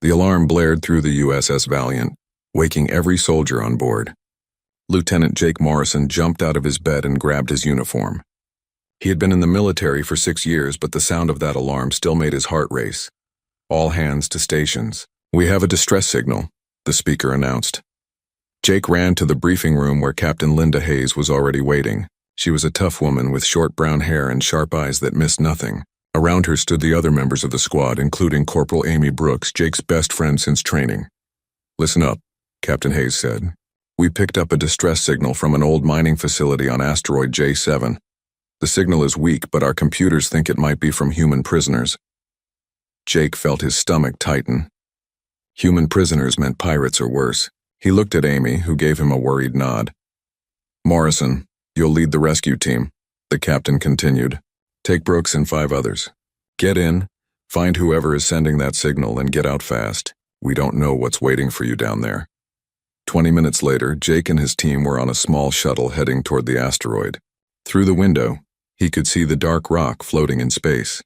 The alarm blared through the USS Valiant, waking every soldier on board. Lieutenant Jake Morrison jumped out of his bed and grabbed his uniform. He had been in the military for 6 years, but the sound of that alarm still made his heart race. All hands to stations. "We have a distress signal," the speaker announced. Jake ran to the briefing room where Captain Linda Hayes was already waiting. She was a tough woman with short brown hair and sharp eyes that missed nothing. Around her stood the other members of the squad, including Corporal Amy Brooks, Jake's best friend since training. "Listen up," Captain Hayes said. "We picked up a distress signal from an old mining facility on asteroid J7. The signal is weak, but our computers think it might be from human prisoners." Jake felt his stomach tighten. Human prisoners meant pirates or worse. He looked at Amy, who gave him a worried nod. "Morrison, you'll lead the rescue team," the captain continued. "Take Brooks and 5 others. Get in, find whoever is sending that signal, and get out fast. We don't know what's waiting for you down there." 20 minutes later, Jake and his team were on a small shuttle heading toward the asteroid. Through the window, he could see the dark rock floating in space.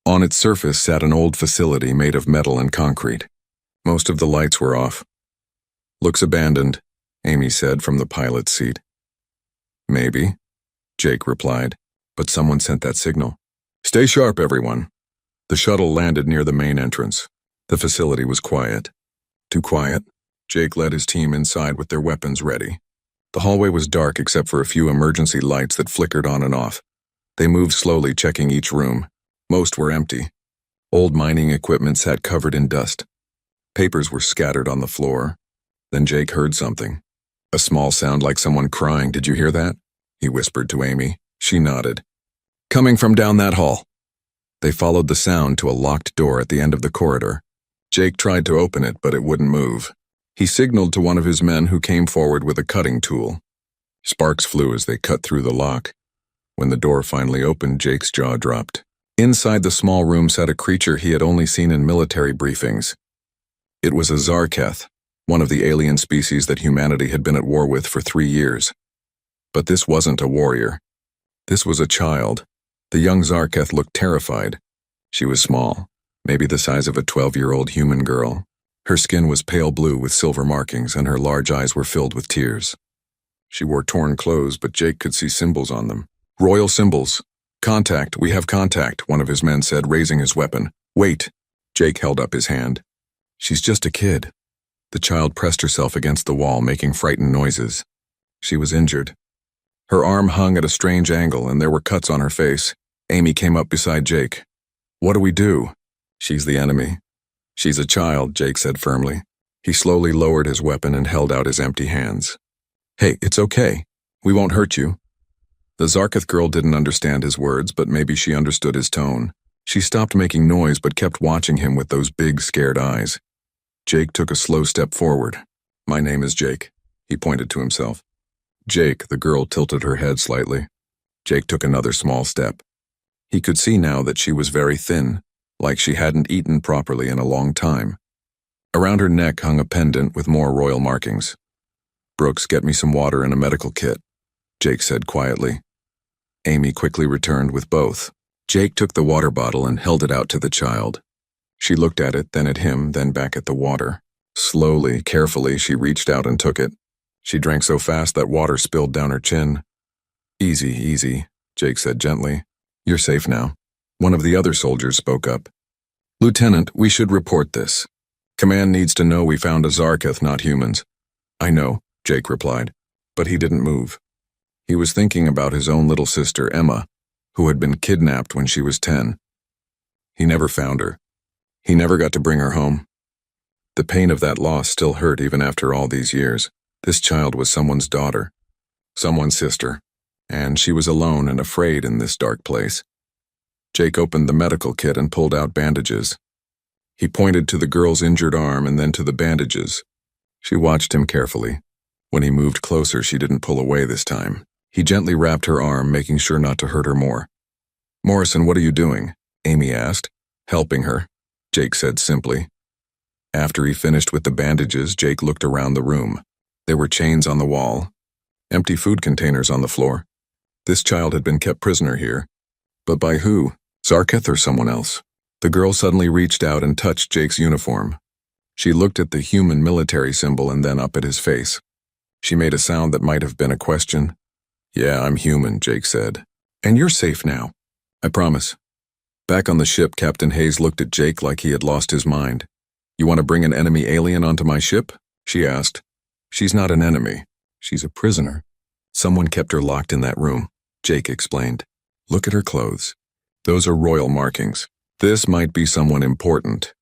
On its surface sat an old facility made of metal and concrete. Most of the lights were off. "Looks abandoned," Amy said from the pilot's seat. "Maybe," Jake replied, "but someone sent that signal. Stay sharp, everyone." The shuttle landed near the main entrance. The facility was quiet. Too quiet. Jake led his team inside with their weapons ready. The hallway was dark except for a few emergency lights that flickered on and off. They moved slowly, checking each room. Most were empty. Old mining equipment sat covered in dust. Papers were scattered on the floor. Then Jake heard something. A small sound like someone crying. "Did you hear that?" he whispered to Amy. She nodded. "Coming from down that hall." They followed the sound to a locked door at the end of the corridor. Jake tried to open it, but it wouldn't move. He signaled to one of his men, who came forward with a cutting tool. Sparks flew as they cut through the lock. When the door finally opened, Jake's jaw dropped. Inside the small room sat a creature he had only seen in military briefings. It was a Zarketh, one of the alien species that humanity had been at war with for 3 years. But this wasn't a warrior. This was a child. The young Zarketh looked terrified. She was small, maybe the size of a 12-year-old human girl. Her skin was pale blue with silver markings, and her large eyes were filled with tears. She wore torn clothes, but Jake could see symbols on them. "Royal symbols. Contact, we have contact," one of his men said, raising his weapon. "Wait." Jake held up his hand. "She's just a kid." The child pressed herself against the wall, making frightened noises. She was injured. Her arm hung at a strange angle, and there were cuts on her face. Amy came up beside Jake. "What do we do?" "She's the enemy." "She's a child," Jake said firmly. He slowly lowered his weapon and held out his empty hands. "Hey, it's okay. We won't hurt you." The Zarketh girl didn't understand his words, but maybe she understood his tone. She stopped making noise but kept watching him with those big, scared eyes. Jake took a slow step forward. "My name is Jake," he pointed to himself. "Jake," the girl tilted her head slightly. Jake took another small step. He could see now that she was very thin, like she hadn't eaten properly in a long time. Around her neck hung a pendant with more royal markings. "Brooks, get me some water and a medical kit," Jake said quietly. Amy quickly returned with both. Jake took the water bottle and held it out to the child. She looked at it, then at him, then back at the water. Slowly, carefully, she reached out and took it. She drank so fast that water spilled down her chin. "Easy, easy," Jake said gently. "You're safe now." One of the other soldiers spoke up. "Lieutenant, we should report this. Command needs to know we found a Zarketh, not humans." "I know," Jake replied, but he didn't move. He was thinking about his own little sister, Emma, who had been kidnapped when she was 10. He never found her. He never got to bring her home. The pain of that loss still hurt even after all these years. This child was someone's daughter, someone's sister, and she was alone and afraid in this dark place. Jake opened the medical kit and pulled out bandages. He pointed to the girl's injured arm and then to the bandages. She watched him carefully. When he moved closer, she didn't pull away this time. He gently wrapped her arm, making sure not to hurt her more. "Morrison, what are you doing?" Amy asked. "Helping her," Jake said simply. After he finished with the bandages, Jake looked around the room. There were chains on the wall, empty food containers on the floor. This child had been kept prisoner here. But by who? Zarketh or someone else? The girl suddenly reached out and touched Jake's uniform. She looked at the human military symbol and then up at his face. She made a sound that might have been a question. "Yeah, I'm human," Jake said. "And you're safe now. I promise." Back on the ship, Captain Hayes looked at Jake like he had lost his mind. "You want to bring an enemy alien onto my ship?" she asked. "She's not an enemy. She's a prisoner. Someone kept her locked in that room," Jake explained. "Look at her clothes. Those are royal markings. This might be someone important."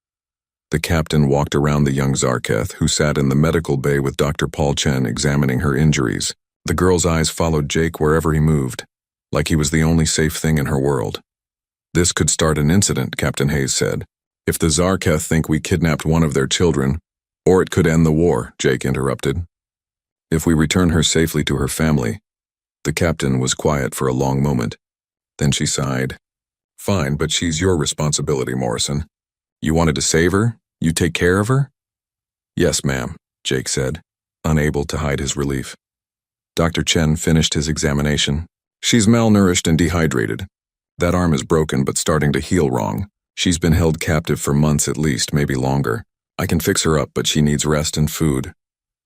The captain walked around the young Zarketh, who sat in the medical bay with Dr. Paul Chen examining her injuries. The girl's eyes followed Jake wherever he moved, like he was the only safe thing in her world. "This could start an incident," Captain Hayes said. "If the Zarketh think we kidnapped one of their children, or it could end the war," Jake interrupted. "If we return her safely to her family." The captain was quiet for a long moment. Then she sighed. "Fine, but she's your responsibility, Morrison. You wanted to save her? You take care of her?" "Yes, ma'am," Jake said, unable to hide his relief. Dr. Chen finished his examination. "She's malnourished and dehydrated. That arm is broken but starting to heal wrong. She's been held captive for months at least, maybe longer. I can fix her up, but she needs rest and food."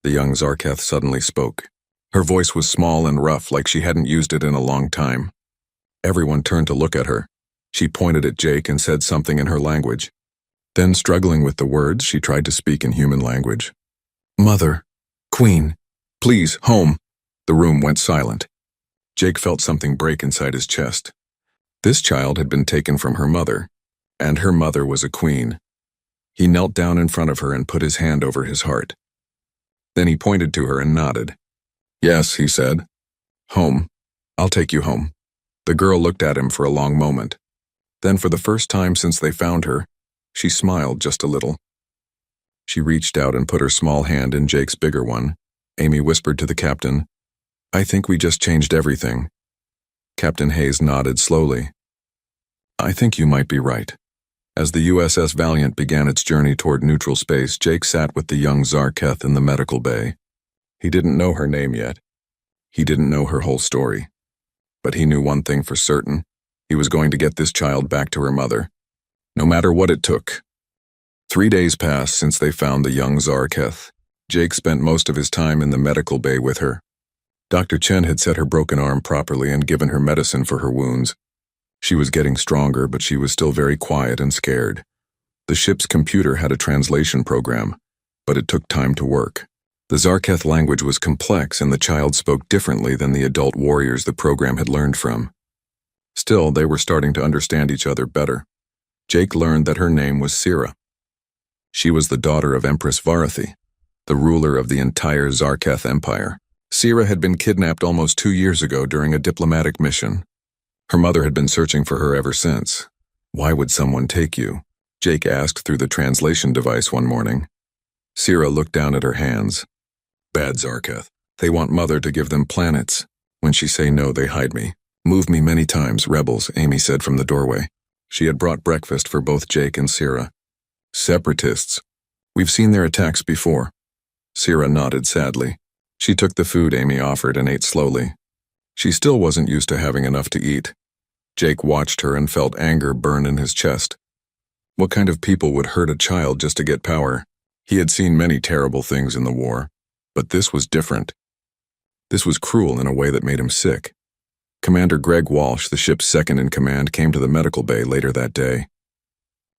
The young Zarketh suddenly spoke. Her voice was small and rough, like she hadn't used it in a long time. Everyone turned to look at her. She pointed at Jake and said something in her language. Then, struggling with the words, she tried to speak in human language. "Mother, Queen, please, home." The room went silent. Jake felt something break inside his chest. This child had been taken from her mother, and her mother was a queen. He knelt down in front of her and put his hand over his heart. Then he pointed to her and nodded. "Yes," he said. "Home. I'll take you home." The girl looked at him for a long moment. Then, for the first time since they found her, she smiled just a little. She reached out and put her small hand in Jake's bigger one. Amy whispered to the captain, "I think we just changed everything." Captain Hayes nodded slowly. "I think you might be right." As the USS Valiant began its journey toward neutral space, Jake sat with the young Zarketh in the medical bay. He didn't know her name yet. He didn't know her whole story. But he knew one thing for certain. He was going to get this child back to her mother, no matter what it took. 3 days passed since they found the young Zarketh. Jake spent most of his time in the medical bay with her. Dr. Chen had set her broken arm properly and given her medicine for her wounds. She was getting stronger, but she was still very quiet and scared. The ship's computer had a translation program, but it took time to work. The Zarketh language was complex, and the child spoke differently than the adult warriors the program had learned from. Still, they were starting to understand each other better. Jake learned that her name was Sira. She was the daughter of Empress Varathi, the ruler of the entire Zarketh Empire. Sira had been kidnapped almost 2 years ago during a diplomatic mission. Her mother had been searching for her ever since. "Why would someone take you?" Jake asked through the translation device one morning. Sira looked down at her hands. "Bad Zarketh. They want Mother to give them planets. When she say no, they hide me. Move me many times, rebels," Amy said from the doorway. She had brought breakfast for both Jake and Sira. "Separatists. We've seen their attacks before." Sira nodded sadly. She took the food Amy offered and ate slowly. She still wasn't used to having enough to eat. Jake watched her and felt anger burn in his chest. What kind of people would hurt a child just to get power? He had seen many terrible things in the war, but this was different. This was cruel in a way that made him sick. Commander Greg Walsh, the ship's second-in-command, came to the medical bay later that day.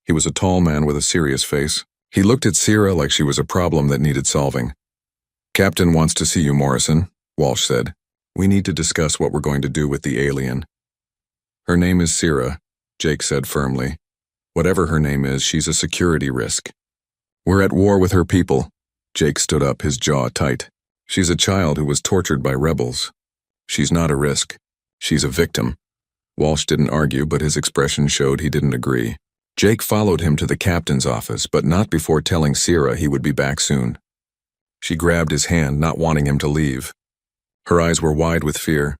He was a tall man with a serious face. He looked at Sira like she was a problem that needed solving. "Captain wants to see you, Morrison," Walsh said. "We need to discuss what we're going to do with the alien." "Her name is Sira," Jake said firmly. "Whatever her name is, she's a security risk. We're at war with her people." Jake stood up, his jaw tight. "She's a child who was tortured by rebels. She's not a risk. She's a victim." Walsh didn't argue, but his expression showed he didn't agree. Jake followed him to the captain's office, but not before telling Sira he would be back soon. She grabbed his hand, not wanting him to leave. Her eyes were wide with fear.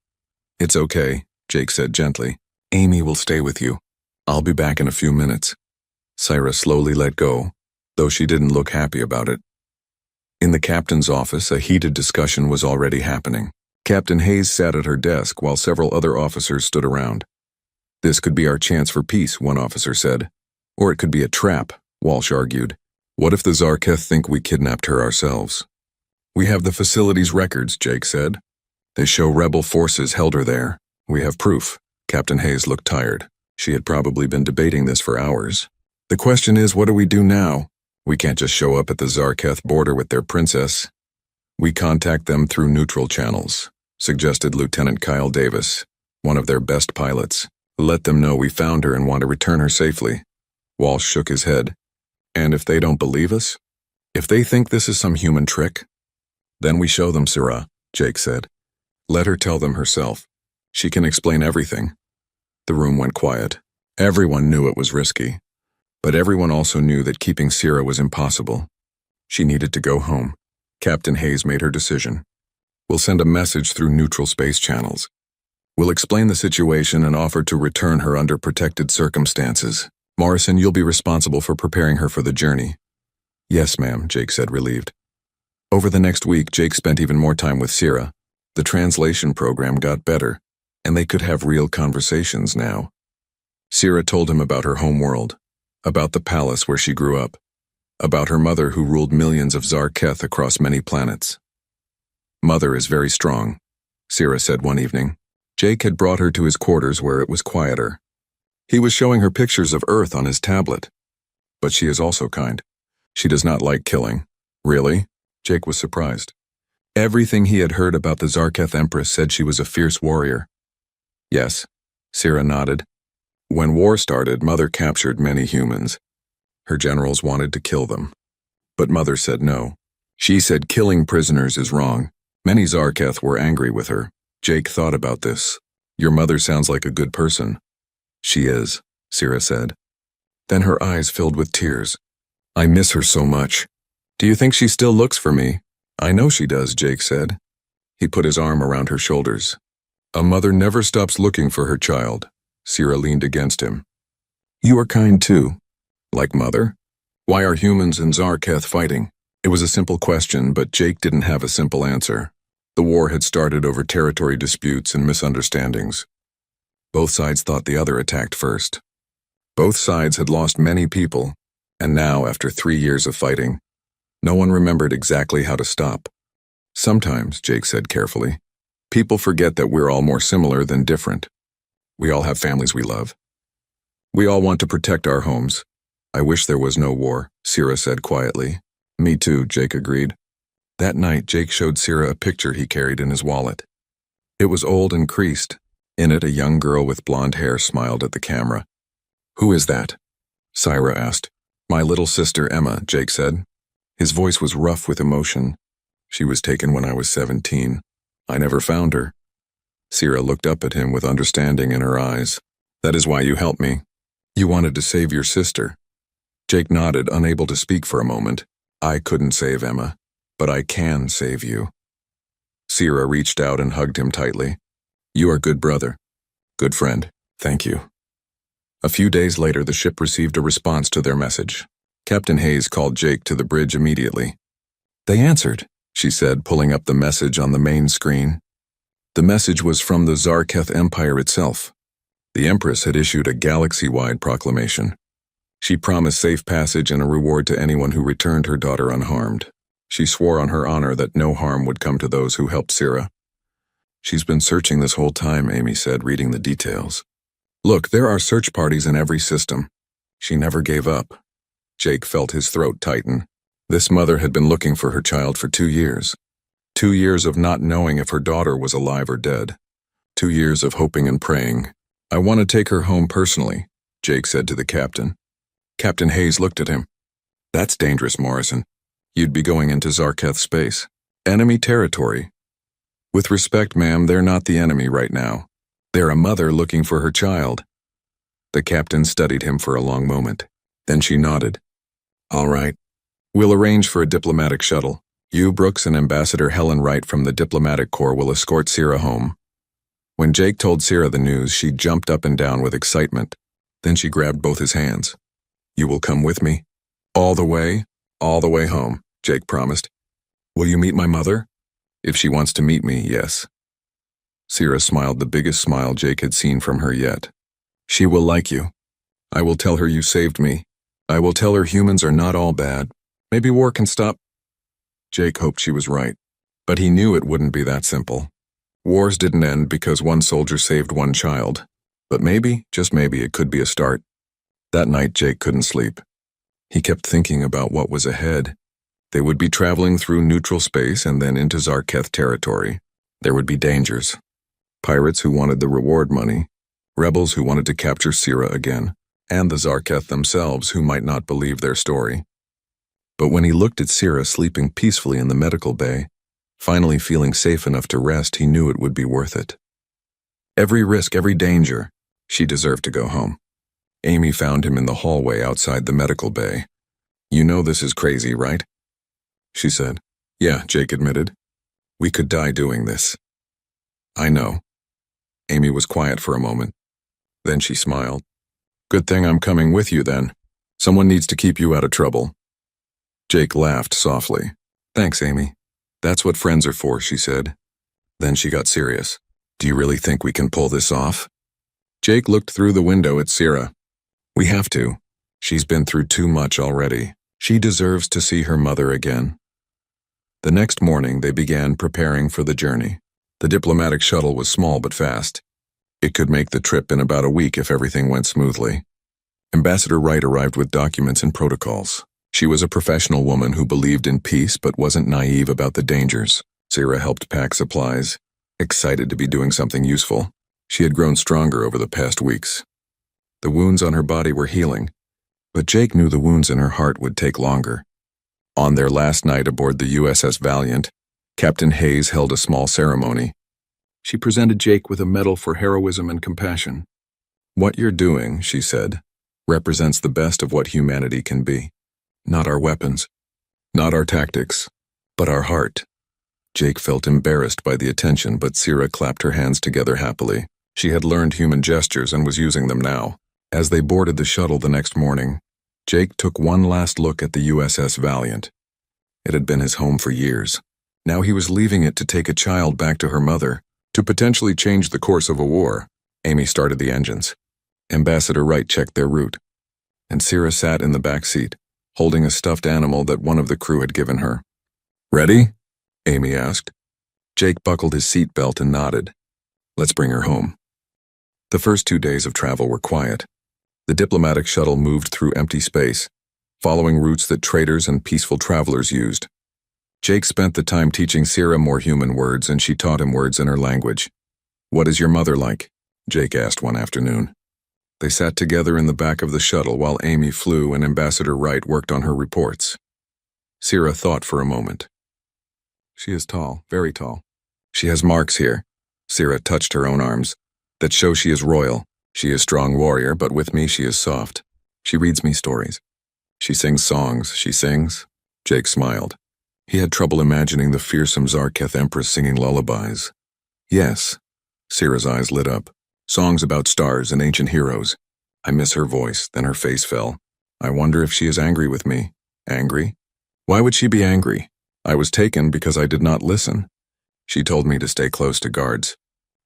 "It's okay," Jake said gently. "Amy will stay with you. I'll be back in a few minutes." Sira slowly let go, though she didn't look happy about it. In the captain's office, a heated discussion was already happening. Captain Hayes sat at her desk while several other officers stood around. "This could be our chance for peace," one officer said. "Or it could be a trap," Walsh argued. What if the Zarketh think we kidnapped her ourselves? We have the facility's records, Jake said. They show rebel forces held her there. We have proof. Captain Hayes looked tired. She had probably been debating this for hours. The question is, what do we do now? We can't just show up at the Zarketh border with their princess. We contact them through neutral channels, suggested Lieutenant Kyle Davis, one of their best pilots. Let them know we found her and want to return her safely. Walsh shook his head. And if they don't believe us? If they think this is some human trick? Then we show them, Syrah, Jake said. Let her tell them herself. She can explain everything. The room went quiet. Everyone knew it was risky. But everyone also knew that keeping Syrah was impossible. She needed to go home. Captain Hayes made her decision. We'll send a message through neutral space channels. We'll explain the situation and offer to return her under protected circumstances. Morrison, you'll be responsible for preparing her for the journey. Yes, ma'am, Jake said, relieved. Over the next week, Jake spent even more time with Syrah. The translation program got better, and they could have real conversations now. Syrah told him about her home world, about the palace where she grew up, about her mother who ruled millions of Zarketh across many planets. Mother is very strong, Syrah said one evening. Jake had brought her to his quarters where it was quieter. He was showing her pictures of Earth on his tablet. But she is also kind. She does not like killing. Really? Jake was surprised. Everything he had heard about the Zarketh Empress said she was a fierce warrior. Yes, Syrah nodded. When war started, Mother captured many humans. Her generals wanted to kill them. But Mother said no. She said killing prisoners is wrong. Many Zarketh were angry with her. Jake thought about this. Your mother sounds like a good person. She is, Syrah said. Then her eyes filled with tears. I miss her so much. Do you think she still looks for me? I know she does, Jake said. He put his arm around her shoulders. A mother never stops looking for her child. Syrah leaned against him. You are kind too. Like Mother? Why are humans and Zarketh fighting? It was a simple question, but Jake didn't have a simple answer. The war had started over territory disputes and misunderstandings. Both sides thought the other attacked first. Both sides had lost many people, and now, after 3 years of fighting, no one remembered exactly how to stop. Sometimes, Jake said carefully, people forget that we're all more similar than different. We all have families we love. We all want to protect our homes. I wish there was no war, Syrah said quietly. Me too, Jake agreed. That night, Jake showed Syrah a picture he carried in his wallet. It was old and creased. In it, a young girl with blonde hair smiled at the camera. Who is that? Syrah asked. My little sister, Emma, Jake said. His voice was rough with emotion. She was taken when I was 17. I never found her. Syrah looked up at him with understanding in her eyes. That is why you helped me. You wanted to save your sister. Jake nodded, unable to speak for a moment. I couldn't save Emma, but I can save you. Syrah reached out and hugged him tightly. You are good brother. Good friend. Thank you. A few days later, the ship received a response to their message. Captain Hayes called Jake to the bridge immediately. They answered, she said, pulling up the message on the main screen. The message was from the Zarketh Empire itself. The Empress had issued a galaxy-wide proclamation. She promised safe passage and a reward to anyone who returned her daughter unharmed. She swore on her honor that no harm would come to those who helped Syrah. She's been searching this whole time, Amy said, reading the details. Look, there are search parties in every system. She never gave up. Jake felt his throat tighten. This mother had been looking for her child for 2 years. 2 years of not knowing if her daughter was alive or dead. 2 years of hoping and praying. I want to take her home personally, Jake said to the captain. Captain Hayes looked at him. That's dangerous, Morrison. You'd be going into Zarketh space. Enemy territory. With respect, ma'am, they're not the enemy right now. They're a mother looking for her child. The captain studied him for a long moment. Then she nodded. All right. We'll arrange for a diplomatic shuttle. You, Brooks, and Ambassador Helen Wright from the Diplomatic Corps will escort Syrah home. When Jake told Syrah the news, she jumped up and down with excitement. Then she grabbed both his hands. You will come with me? All the way home, Jake promised. Will you meet my mother? If she wants to meet me, yes. Syrah smiled the biggest smile Jake had seen from her yet. She will like you. I will tell her you saved me. I will tell her humans are not all bad. Maybe war can stop. Jake hoped she was right, but he knew it wouldn't be that simple. Wars didn't end because one soldier saved one child, but maybe, just maybe, it could be a start. That night, Jake couldn't sleep. He kept thinking about what was ahead. They would be traveling through neutral space and then into Zarketh territory. There would be dangers. Pirates who wanted the reward money, rebels who wanted to capture Sira again, and the Zarketh themselves who might not believe their story. But when he looked at Sira sleeping peacefully in the medical bay, finally feeling safe enough to rest, he knew it would be worth it. Every risk, every danger, she deserved to go home. Amy found him in the hallway outside the medical bay. "You know this is crazy, right?" she said. "Yeah," Jake admitted. "We could die doing this." "I know." Amy was quiet for a moment. Then she smiled. "Good thing I'm coming with you then. Someone needs to keep you out of trouble." Jake laughed softly. "Thanks, Amy. That's what friends are for," she said. Then she got serious. "Do you really think we can pull this off?" Jake looked through the window at Sira. "We have to. She's been through too much already. She deserves to see her mother again." The next morning, they began preparing for the journey. The diplomatic shuttle was small but fast. It could make the trip in about a week if everything went smoothly. Ambassador Wright arrived with documents and protocols. She was a professional woman who believed in peace but wasn't naive about the dangers. Sira helped pack supplies, excited to be doing something useful. She had grown stronger over the past weeks. The wounds on her body were healing, but Jake knew the wounds in her heart would take longer. On their last night aboard the USS Valiant, Captain Hayes held a small ceremony. She presented Jake with a medal for heroism and compassion. "What you're doing," she said, "represents the best of what humanity can be. Not our weapons, not our tactics, but our heart." Jake felt embarrassed by the attention, but Sira clapped her hands together happily. She had learned human gestures and was using them now. As they boarded the shuttle the next morning, Jake took one last look at the USS Valiant. It had been his home for years. Now he was leaving it to take a child back to her mother, to potentially change the course of a war. Amy started the engines. Ambassador Wright checked their route, and Sira sat in the back seat, holding a stuffed animal that one of the crew had given her. "Ready?" Amy asked. Jake buckled his seatbelt and nodded. "Let's bring her home." The first 2 days of travel were quiet. The diplomatic shuttle moved through empty space, following routes that traders and peaceful travelers used. Jake spent the time teaching Sira more human words, and she taught him words in her language. "What is your mother like?" Jake asked one afternoon. They sat together in the back of the shuttle while Amy flew and Ambassador Wright worked on her reports. Sira thought for a moment. "She is tall, very tall. She has marks here." Sira touched her own arms. "That show she is royal. She is strong warrior, but with me she is soft. She reads me stories. She sings songs. She sings." Jake smiled. He had trouble imagining the fearsome Zarketh Empress singing lullabies. "Yes." Sira's eyes lit up. "Songs about stars and ancient heroes. I miss her voice." Then her face fell. "I wonder if she is angry with me." "Angry? Why would she be angry? I was taken because I did not listen. She told me to stay close to guards,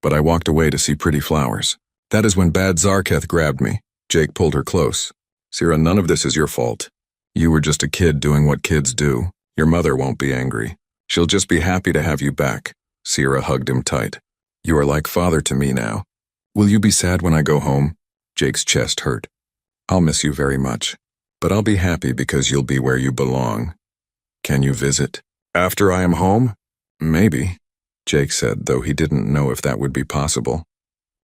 but I walked away to see pretty flowers. That is when bad Zarketh grabbed me." Jake pulled her close. "Sira, none of this is your fault. You were just a kid doing what kids do. Your mother won't be angry. She'll just be happy to have you back." Sira hugged him tight. "You are like father to me now. Will you be sad when I go home?" Jake's chest hurt. "I'll miss you very much, but I'll be happy because you'll be where you belong. Can you visit after I am home?" "Maybe," Jake said, though he didn't know if that would be possible.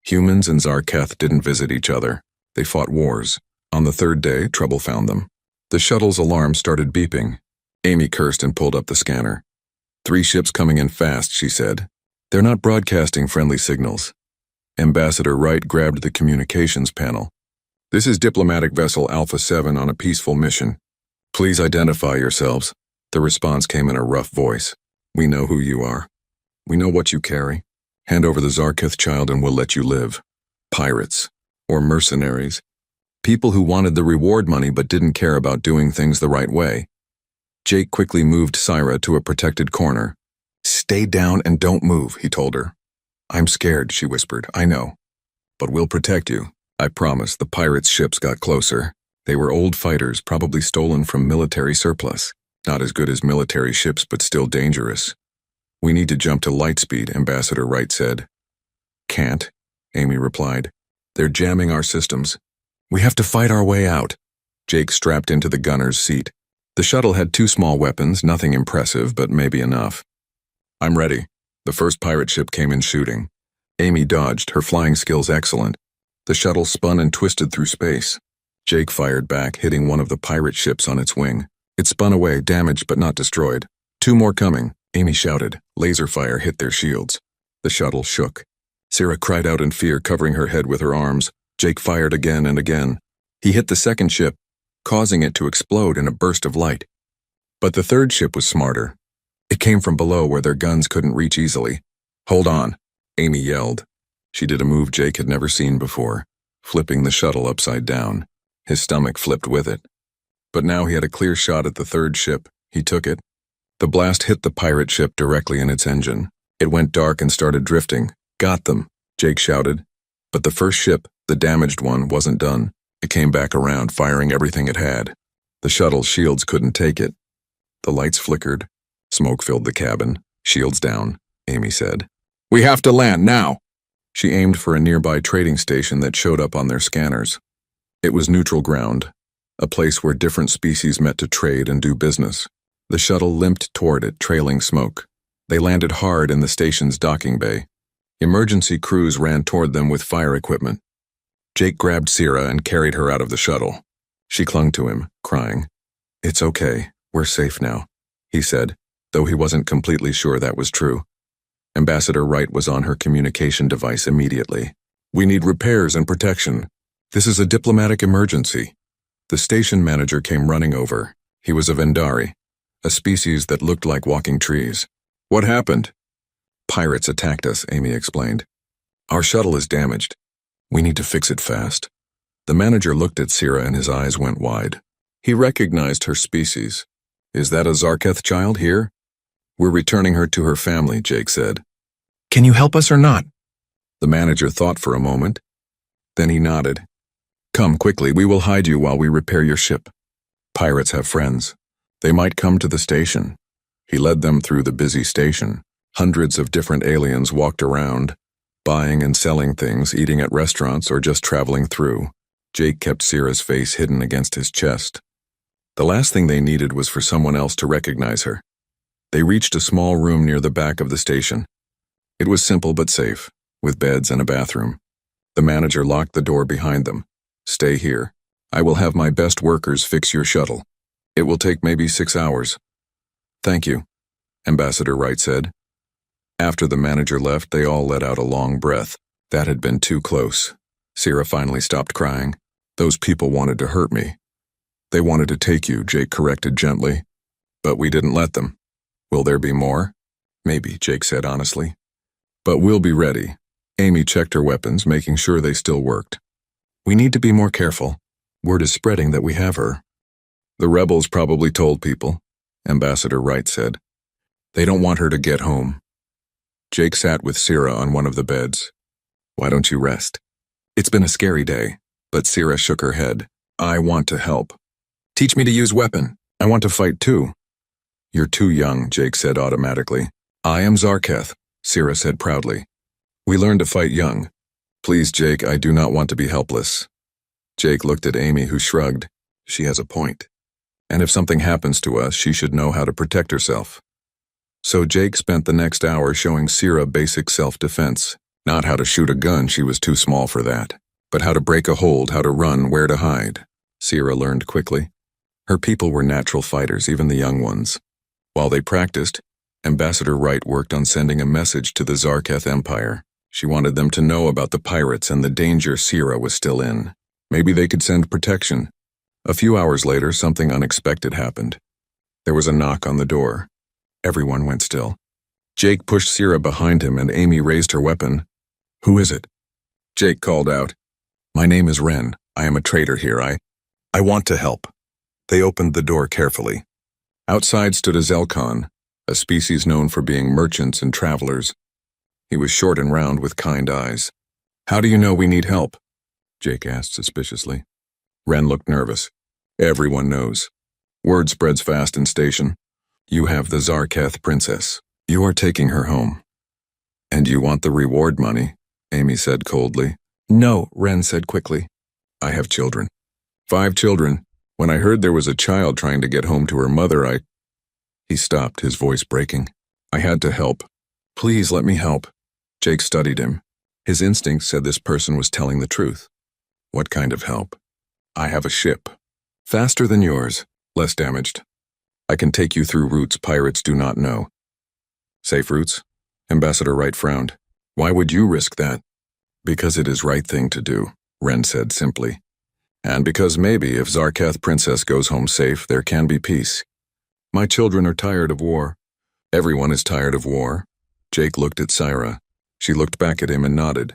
Humans and Zarketh didn't visit each other. They fought wars. On the third day, trouble found them. The shuttle's alarm started beeping. Amy cursed and pulled up the scanner. 3 ships coming in fast," she said. "They're not broadcasting friendly signals." Ambassador Wright grabbed the communications panel. "This is diplomatic vessel Alpha 7 on a peaceful mission. Please identify yourselves." The response came in a rough voice. "We know who you are. We know what you carry. Hand over the Zarketh child and we'll let you live." Pirates, or mercenaries. People who wanted the reward money but didn't care about doing things the right way. Jake quickly moved Sira to a protected corner. "Stay down and don't move," he told her. "I'm scared," she whispered. "I know. But we'll protect you. I promise." The pirates' ships got closer. They were old fighters, probably stolen from military surplus. Not as good as military ships, but still dangerous. We need to jump to light speed, Ambassador Wright said. Can't, Amy replied. They're jamming our systems. We have to fight our way out. Jake strapped into the gunner's seat. The shuttle had 2 small weapons, nothing impressive, but maybe enough. I'm ready. The first pirate ship came in shooting. Amy dodged, her flying skills excellent. The shuttle spun and twisted through space. Jake fired back, hitting one of the pirate ships on its wing. It spun away, damaged but not destroyed. 2 more coming, Amy shouted. Laser fire hit their shields. The shuttle shook. Sarah cried out in fear, covering her head with her arms. Jake fired again and again. He hit the second ship, causing it to explode in a burst of light. But the third ship was smarter. It came from below where their guns couldn't reach easily. Hold on, Amy yelled. She did a move Jake had never seen before, flipping the shuttle upside down. His stomach flipped with it. But now he had a clear shot at the third ship. He took it. The blast hit the pirate ship directly in its engine. It went dark and started drifting. Got them, Jake shouted. But the first ship, the damaged one, wasn't done. It came back around, firing everything it had. The shuttle's shields couldn't take it. The lights flickered. Smoke filled the cabin. Shields down, Amy said. We have to land now. She aimed for a nearby trading station that showed up on their scanners. It was neutral ground, a place where different species met to trade and do business. The shuttle limped toward it, trailing smoke. They landed hard in the station's docking bay. Emergency crews ran toward them with fire equipment. Jake grabbed Sierra and carried her out of the shuttle. She clung to him, crying. It's okay, we're safe now, he said, though he wasn't completely sure that was true. Ambassador Wright was on her communication device immediately. We need repairs and protection. This is a diplomatic emergency. The station manager came running over. He was a Vendari, a species that looked like walking trees. What happened? Pirates attacked us, Amy explained. Our shuttle is damaged. We need to fix it fast. The manager looked at Sierra and his eyes went wide. He recognized her species. Is that a Zarketh child here? We're returning her to her family, Jake said. Can you help us or not? The manager thought for a moment. Then he nodded. Come quickly, we will hide you while we repair your ship. Pirates have friends. They might come to the station. He led them through the busy station. Hundreds of different aliens walked around, buying and selling things, eating at restaurants, or just traveling through. Jake kept Sierra's face hidden against his chest. The last thing they needed was for someone else to recognize her. They reached a small room near the back of the station. It was simple but safe, with beds and a bathroom. The manager locked the door behind them. Stay here. I will have my best workers fix your shuttle. It will take maybe 6 hours. Thank you, Ambassador Wright said. After the manager left, they all let out a long breath. That had been too close. Sierra finally stopped crying. Those people wanted to hurt me. They wanted to take you, Jake corrected gently. But we didn't let them. Will there be more? Maybe, Jake said honestly. But we'll be ready. Amy checked her weapons, making sure they still worked. We need to be more careful. Word is spreading that we have her. The rebels probably told people, Ambassador Wright said. They don't want her to get home. Jake sat with Sierra on one of the beds. Why don't you rest? It's been a scary day, but Sierra shook her head. I want to help. Teach me to use weapon. I want to fight too. You're too young, Jake said automatically. I am Zarketh, Sierra said proudly. We learn to fight young. Please, Jake, I do not want to be helpless. Jake looked at Amy, who shrugged. She has a point. And if something happens to us, she should know how to protect herself. So Jake spent the next hour showing Sierra basic self-defense. Not how to shoot a gun, she was too small for that. But how to break a hold, how to run, where to hide. Sierra learned quickly. Her people were natural fighters, even the young ones. While they practiced, Ambassador Wright worked on sending a message to the Zarketh Empire. She wanted them to know about the pirates and the danger Sierra was still in. Maybe they could send protection. A few hours later, something unexpected happened. There was a knock on the door. Everyone went still. Jake pushed Sierra behind him and Amy raised her weapon. Who is it? Jake called out. My name is Ren. I am a trader here. I want to help. They opened the door carefully. Outside stood a Zelkon, a species known for being merchants and travelers. He was short and round with kind eyes. How do you know we need help? Jake asked suspiciously. Ren looked nervous. Everyone knows. Word spreads fast in station. You have the Zarketh princess. You are taking her home. And you want the reward money, Amy said coldly. No, Ren said quickly. I have children. 5 children. When I heard there was a child trying to get home to her mother, He stopped, his voice breaking. I had to help. Please let me help. Jake studied him. His instinct said this person was telling the truth. What kind of help? I have a ship. Faster than yours, less damaged. I can take you through routes pirates do not know. Safe routes? Ambassador Wright frowned. Why would you risk that? Because it is right thing to do, Ren said simply. And because maybe if Zarketh Princess goes home safe, there can be peace. My children are tired of war. Everyone is tired of war. Jake looked at Syra. She looked back at him and nodded.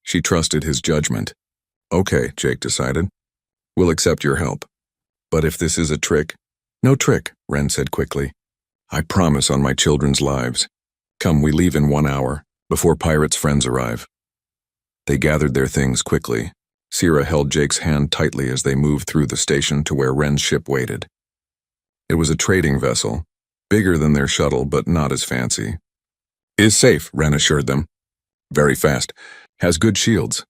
She trusted his judgment. Okay, Jake decided. We'll accept your help. But if this is a trick... No trick, Ren said quickly. I promise on my children's lives. Come, we leave in 1 hour, before pirates' friends arrive. They gathered their things quickly. Syra held Jake's hand tightly as they moved through the station to where Ren's ship waited. It was a trading vessel, bigger than their shuttle but not as fancy. Is safe, Ren assured them. Very fast. Has good shields.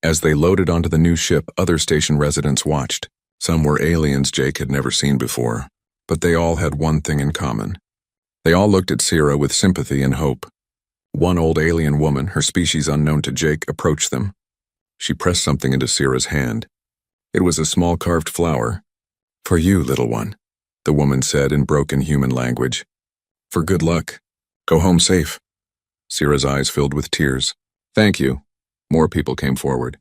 As they loaded onto the new ship, other station residents watched. Some were aliens Jake had never seen before, but they all had one thing in common. They all looked at Syra with sympathy and hope. One old alien woman, her species unknown to Jake, approached them. She pressed something into Syra's hand. It was a small carved flower. For you, little one, the woman said in broken human language. For good luck. Go home safe. Syra's eyes filled with tears. Thank you. More people came forward.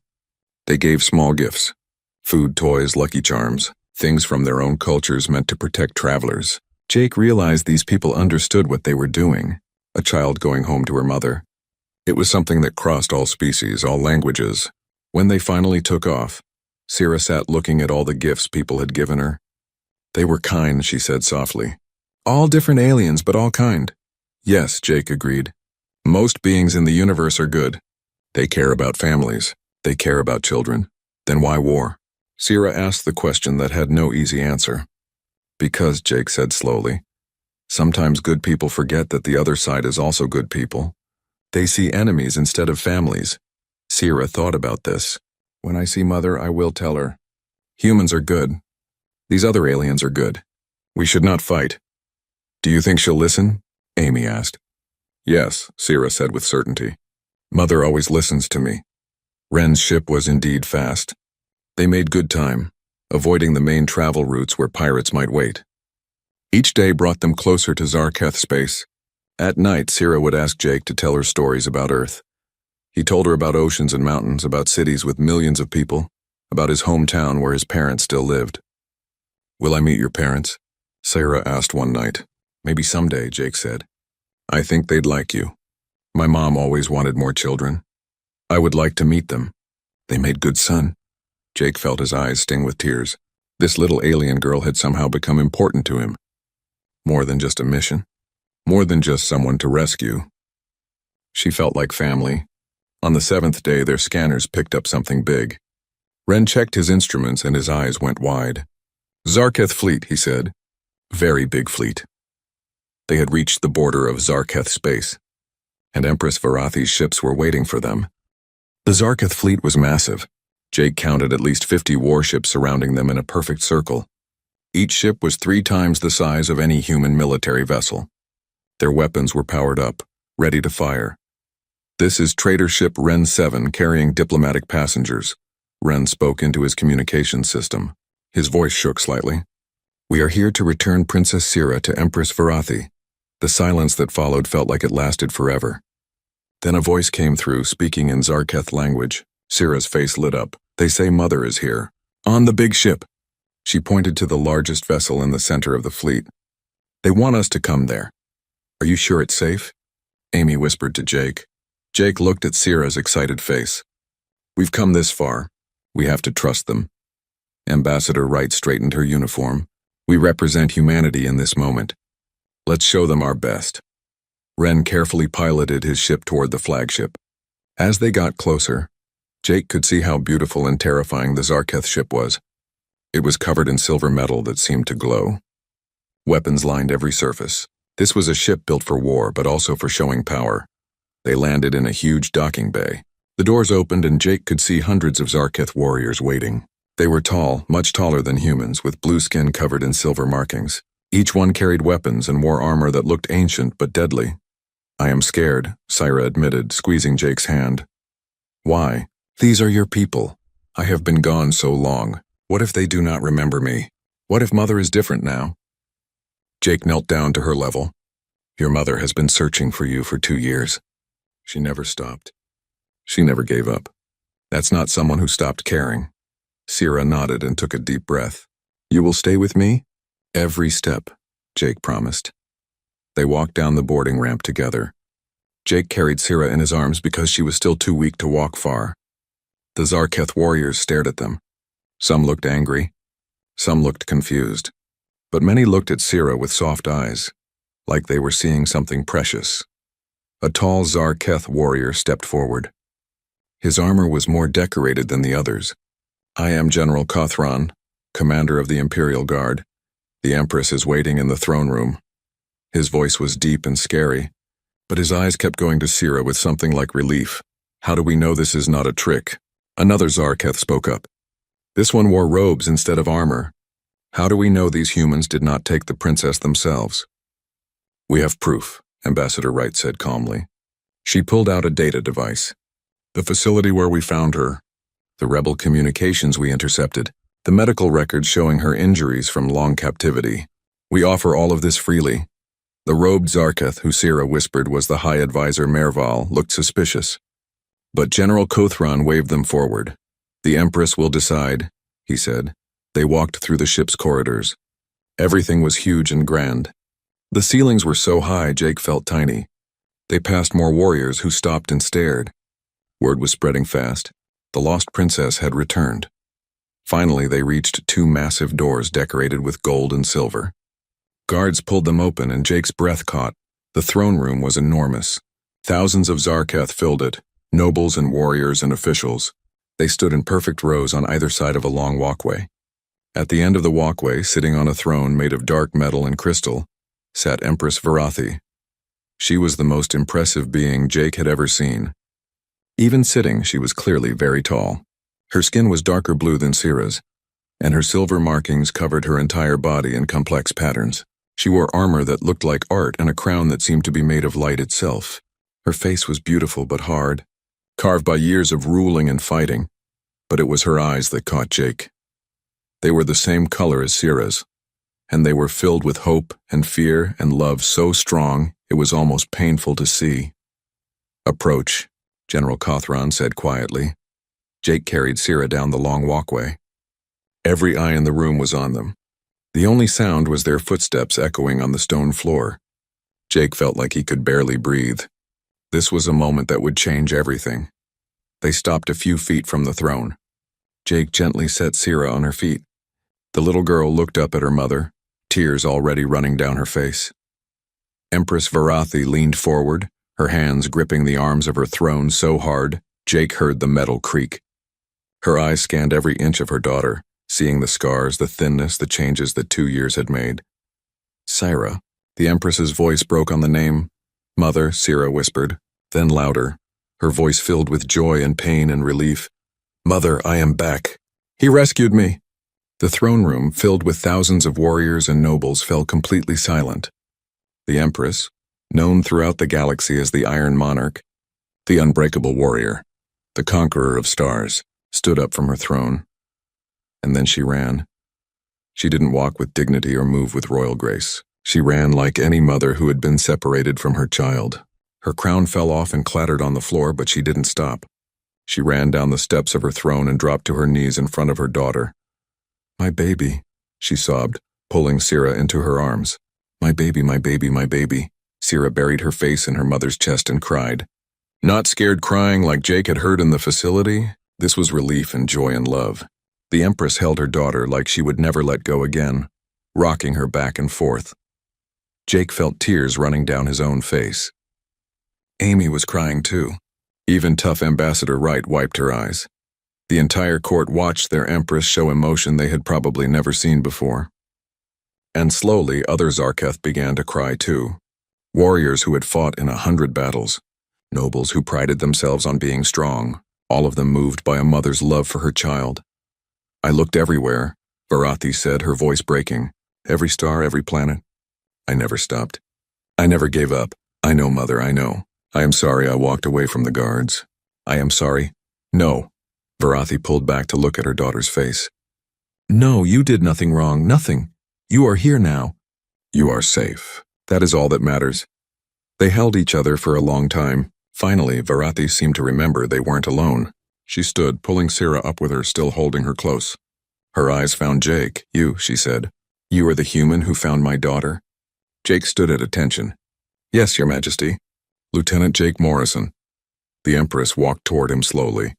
They gave small gifts. Food, toys, lucky charms, things from their own cultures meant to protect travelers. Jake realized these people understood what they were doing. A child going home to her mother. It was something that crossed all species, all languages. When they finally took off, Syra sat looking at all the gifts people had given her. They were kind, she said softly. All different aliens, but all kind. Yes, Jake agreed. Most beings in the universe are good. They care about families. They care about children. Then why war? Syra asked the question that had no easy answer. Because, Jake said slowly, sometimes good people forget that the other side is also good people. They see enemies instead of families. Syra thought about this. When I see Mother, I will tell her. Humans are good. These other aliens are good. We should not fight. Do you think she'll listen? Amy asked. Yes, Syra said with certainty. Mother always listens to me. Ren's ship was indeed fast. They made good time, avoiding the main travel routes where pirates might wait. Each day brought them closer to Zarketh space. At night, Syra would ask Jake to tell her stories about Earth. He told her about oceans and mountains, about cities with millions of people, about his hometown where his parents still lived. Will I meet your parents? Syra asked one night. Maybe someday, Jake said. I think they'd like you. My mom always wanted more children. I would like to meet them. They made good son. Jake felt his eyes sting with tears. This little alien girl had somehow become important to him. More than just a mission. More than just someone to rescue. She felt like family. On the 7th day, their scanners picked up something big. Ren checked his instruments and his eyes went wide. Zarketh fleet, he said. Very big fleet. They had reached the border of Zarketh space, and Empress Varathi's ships were waiting for them. The Zarketh fleet was massive. Jake counted at least 50 warships surrounding them in a perfect circle. Each ship was 3 times the size of any human military vessel. Their weapons were powered up, ready to fire. This is trader ship Ren 7 carrying diplomatic passengers. Ren spoke into his communication system. His voice shook slightly. We are here to return Princess Syra to Empress Varathi. The silence that followed felt like it lasted forever. Then a voice came through, speaking in Zarketh language. Syra's face lit up. They say Mother is here. On the big ship. She pointed to the largest vessel in the center of the fleet. They want us to come there. Are you sure it's safe? Amy whispered to Jake. Jake looked at Syra's excited face. We've come this far. We have to trust them. Ambassador Wright straightened her uniform. We represent humanity in this moment. Let's show them our best. Ren carefully piloted his ship toward the flagship. As they got closer, Jake could see how beautiful and terrifying the Zarketh ship was. It was covered in silver metal that seemed to glow. Weapons lined every surface. This was a ship built for war, but also for showing power. They landed in a huge docking bay. The doors opened and Jake could see hundreds of Zarketh warriors waiting. They were tall, much taller than humans, with blue skin covered in silver markings. Each one carried weapons and wore armor that looked ancient but deadly. "I am scared," Syra admitted, squeezing Jake's hand. "Why? These are your people. I have been gone so long. What if they do not remember me? What if Mother is different now?" Jake knelt down to her level. "Your mother has been searching for you for 2 years. She never stopped. She never gave up. That's not someone who stopped caring." Syra nodded and took a deep breath. "You will stay with me?" "Every step," Jake promised. They walked down the boarding ramp together. Jake carried Syra in his arms because she was still too weak to walk far. The Zarketh warriors stared at them. Some looked angry. Some looked confused. But many looked at Syra with soft eyes, like they were seeing something precious. A tall Zarketh warrior stepped forward. His armor was more decorated than the others. "I am General Kothron, commander of the Imperial Guard. The Empress is waiting in the throne room." His voice was deep and scary, but his eyes kept going to Syra with something like relief. "How do we know this is not a trick?" Another Zarketh spoke up. "This one wore robes instead of armor. How do we know these humans did not take the princess themselves?" "We have proof," Ambassador Wright said calmly. She pulled out a data device. "The facility where we found her, the rebel communications we intercepted, the medical records showing her injuries from long captivity. We offer all of this freely." The robed Zarketh, who Syra whispered was the High Advisor Merval, looked suspicious. But General Kothron waved them forward. "The Empress will decide," he said. They walked through the ship's corridors. Everything was huge and grand. The ceilings were so high Jake felt tiny. They passed more warriors who stopped and stared. Word was spreading fast. The lost princess had returned. Finally, they reached 2 massive doors decorated with gold and silver. Guards pulled them open and Jake's breath caught. The throne room was enormous. Thousands of Zarketh filled it, nobles and warriors and officials. They stood in perfect rows on either side of a long walkway. At the end of the walkway, sitting on a throne made of dark metal and crystal, sat Empress Varathi. She was the most impressive being Jake had ever seen. Even sitting, she was clearly very tall. Her skin was darker blue than Syra's, and her silver markings covered her entire body in complex patterns. She wore armor that looked like art and a crown that seemed to be made of light itself. Her face was beautiful but hard, carved by years of ruling and fighting, but it was her eyes that caught Jake. They were the same color as Syra's, and they were filled with hope and fear and love so strong it was almost painful to see. "Approach," General Kothron said quietly. Jake carried Syra down the long walkway. Every eye in the room was on them. The only sound was their footsteps echoing on the stone floor. Jake felt like he could barely breathe. This was a moment that would change everything. They stopped a few feet from the throne. Jake gently set Syra on her feet. The little girl looked up at her mother, tears already running down her face. Empress Varathi leaned forward, her hands gripping the arms of her throne so hard, Jake heard the metal creak. Her eyes scanned every inch of her daughter, seeing the scars, the thinness, the changes that 2 years had made. "Syra," the Empress's voice broke on the name. "Mother," Syra whispered, then louder, her voice filled with joy and pain and relief. "Mother, I am back. He rescued me." The throne room, filled with thousands of warriors and nobles, fell completely silent. The Empress, known throughout the galaxy as the Iron Monarch, the unbreakable warrior, the conqueror of stars, stood up from her throne. And then she ran. She didn't walk with dignity or move with royal grace. She ran like any mother who had been separated from her child. Her crown fell off and clattered on the floor, but she didn't stop. She ran down the steps of her throne and dropped to her knees in front of her daughter. "My baby," she sobbed, pulling Syra into her arms. "My baby, my baby, my baby." Syra buried her face in her mother's chest and cried. Not scared crying like Jake had heard in the facility. This was relief and joy and love. The Empress held her daughter like she would never let go again, rocking her back and forth. Jake felt tears running down his own face. Amy was crying too. Even tough Ambassador Wright wiped her eyes. The entire court watched their empress show emotion they had probably never seen before. And slowly, other Zarketh began to cry too. Warriors who had fought in 100 battles. Nobles who prided themselves on being strong, all of them moved by a mother's love for her child. I looked everywhere, Varathi said, her voice breaking. Every star, every planet. I never stopped. I never gave up. I know, Mother, I know. I am sorry I walked away from the guards. I am sorry. No. Varathi pulled back to look at her daughter's face. No, you did nothing wrong, nothing. You are here now. You are safe. That is all that matters. They held each other for a long time. Finally, Varathi seemed to remember they weren't alone. She stood, pulling Sira up with her, still holding her close. Her eyes found Jake. You, she said. You are the human who found my daughter? Jake stood at attention. Yes, Your Majesty. Lieutenant Jake Morrison. The Empress walked toward him slowly.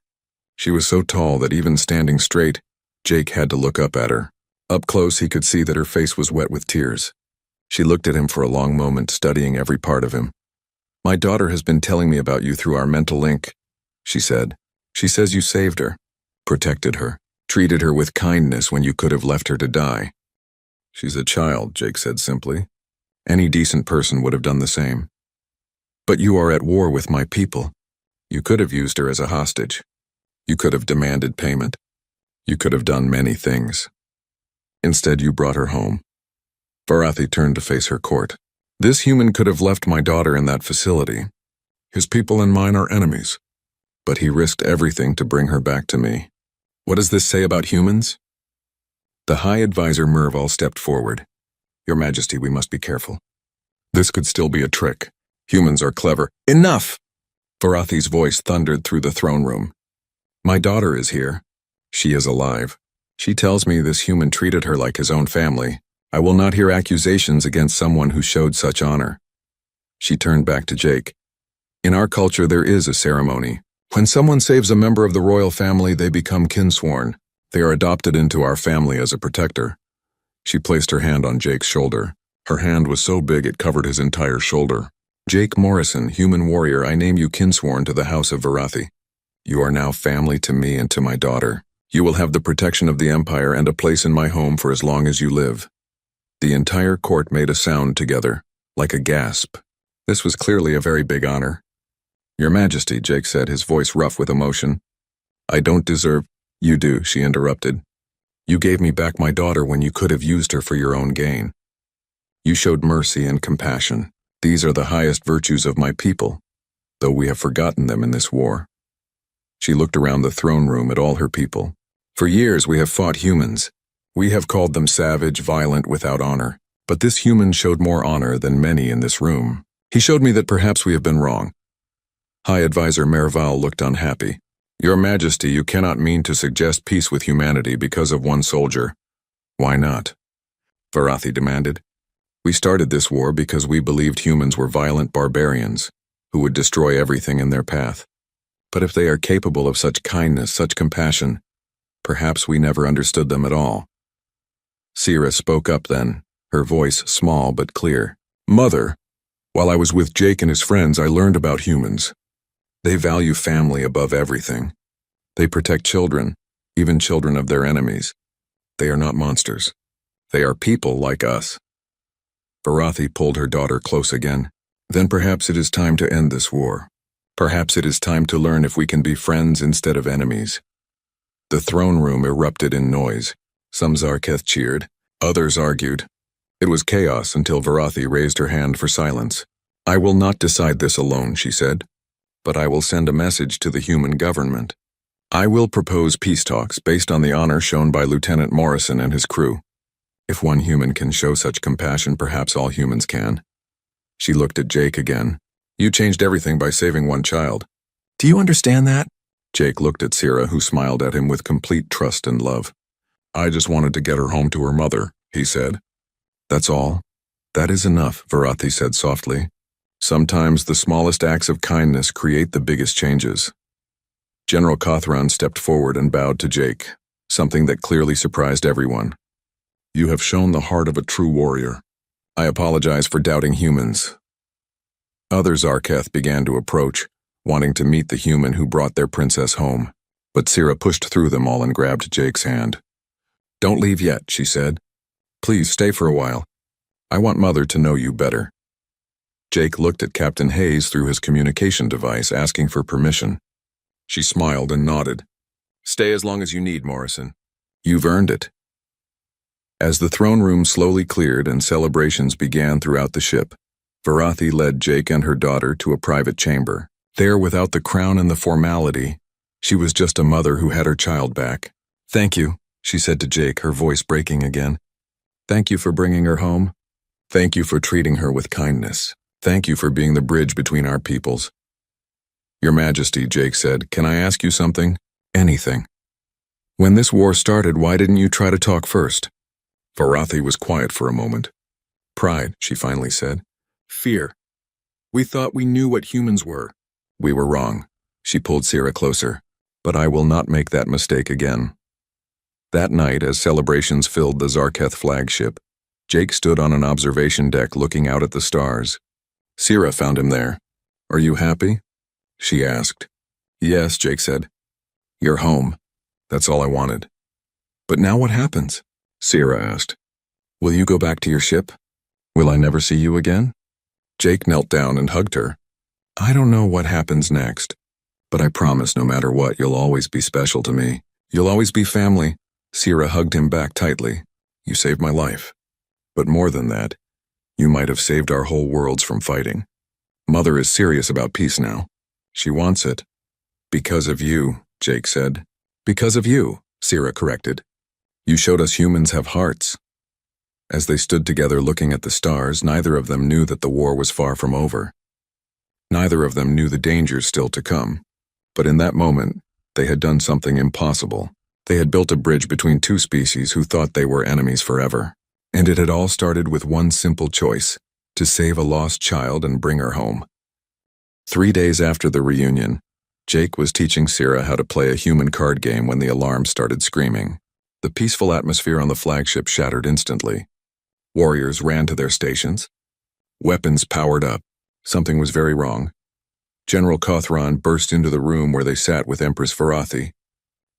She was so tall that even standing straight, Jake had to look up at her. Up close, he could see that her face was wet with tears. She looked at him for a long moment, studying every part of him. My daughter has been telling me about you through our mental link, she said. She says you saved her, protected her, treated her with kindness when you could have left her to die. She's a child, Jake said simply. Any decent person would have done the same. But you are at war with my people. You could have used her as a hostage. You could have demanded payment. You could have done many things. Instead, you brought her home. Varathi turned to face her court. This human could have left my daughter in that facility. His people and mine are enemies. But he risked everything to bring her back to me. What does this say about humans? The High Advisor Merval stepped forward. Your Majesty, we must be careful. This could still be a trick. Humans are clever. Enough! Varathi's voice thundered through the throne room. My daughter is here. She is alive. She tells me this human treated her like his own family. I will not hear accusations against someone who showed such honor. She turned back to Jake. In our culture, there is a ceremony. When someone saves a member of the royal family, they become kinsworn. They are adopted into our family as a protector. She placed her hand on Jake's shoulder. Her hand was so big it covered his entire shoulder. Jake Morrison, human warrior, I name you kinsworn to the House of Varathi. You are now family to me and to my daughter. You will have the protection of the Empire and a place in my home for as long as you live. The entire court made a sound together, like a gasp. This was clearly a very big honor. Your Majesty, Jake said, his voice rough with emotion. I don't deserve— You do, she interrupted. You gave me back my daughter when you could have used her for your own gain. You showed mercy and compassion. These are the highest virtues of my people, though we have forgotten them in this war. She looked around the throne room at all her people. For years we have fought humans. We have called them savage, violent, without honor. But this human showed more honor than many in this room. He showed me that perhaps we have been wrong. High Advisor Merval looked unhappy. Your Majesty, you cannot mean to suggest peace with humanity because of one soldier. Why not? Varathi demanded. We started this war because we believed humans were violent barbarians who would destroy everything in their path. But if they are capable of such kindness, such compassion, perhaps we never understood them at all. Sira spoke up then, her voice small but clear. Mother, while I was with Jake and his friends, I learned about humans. They value family above everything. They protect children, even children of their enemies. They are not monsters. They are people like us. Varathi pulled her daughter close again. Then perhaps it is time to end this war. Perhaps it is time to learn if we can be friends instead of enemies. The throne room erupted in noise. Some Zarketh cheered, others argued. It was chaos until Varathi raised her hand for silence. I will not decide this alone, she said, but I will send a message to the human government. I will propose peace talks based on the honor shown by Lieutenant Morrison and his crew. If one human can show such compassion, perhaps all humans can. She looked at Jake again. You changed everything by saving one child. Do you understand that? Jake looked at Sira, who smiled at him with complete trust and love. I just wanted to get her home to her mother, he said. That's all. That is enough, Varathi said softly. Sometimes the smallest acts of kindness create the biggest changes. General Kothran stepped forward and bowed to Jake, something that clearly surprised everyone. You have shown the heart of a true warrior. I apologize for doubting humans. Other Zarketh began to approach, wanting to meet the human who brought their princess home. But Sira pushed through them all and grabbed Jake's hand. "Don't leave yet," she said. "Please stay for a while. I want Mother to know you better." Jake looked at Captain Hayes through his communication device, asking for permission. She smiled and nodded. "Stay as long as you need, Morrison. You've earned it." As the throne room slowly cleared and celebrations began throughout the ship, Varathi led Jake and her daughter to a private chamber. There, without the crown and the formality, she was just a mother who had her child back. "Thank you," she said to Jake, her voice breaking again. "Thank you for bringing her home. Thank you for treating her with kindness. Thank you for being the bridge between our peoples." "Your Majesty," Jake said, "can I ask you something? Anything. When this war started, why didn't you try to talk first?" Varathi was quiet for a moment. "Pride," she finally said. "Fear. We thought we knew what humans were." "We were wrong." She pulled Sira closer. "But I will not make that mistake again." That night, as celebrations filled the Zarketh flagship, Jake stood on an observation deck looking out at the stars. Sira found him there. "Are you happy?" she asked. "Yes," Jake said. "You're home. That's all I wanted." "But now what happens?" Sira asked. "Will you go back to your ship? Will I never see you again?" Jake knelt down and hugged her. "I don't know what happens next, but I promise no matter what, you'll always be special to me. You'll always be family." Sira hugged him back tightly. "You saved my life. But more than that, you might have saved our whole worlds from fighting. Mother is serious about peace now. She wants it." "Because of you," Jake said. "Because of you," Sira corrected. "You showed us humans have hearts." As they stood together looking at the stars, neither of them knew that the war was far from over. Neither of them knew the dangers still to come. But in that moment, they had done something impossible. They had built a bridge between two species who thought they were enemies forever. And it had all started with one simple choice: to save a lost child and bring her home. 3 days after the reunion, Jake was teaching Sira how to play a human card game when the alarm started screaming. The peaceful atmosphere on the flagship shattered instantly. Warriors ran to their stations. Weapons powered up. Something was very wrong. General Kothron burst into the room where they sat with Empress Varathi.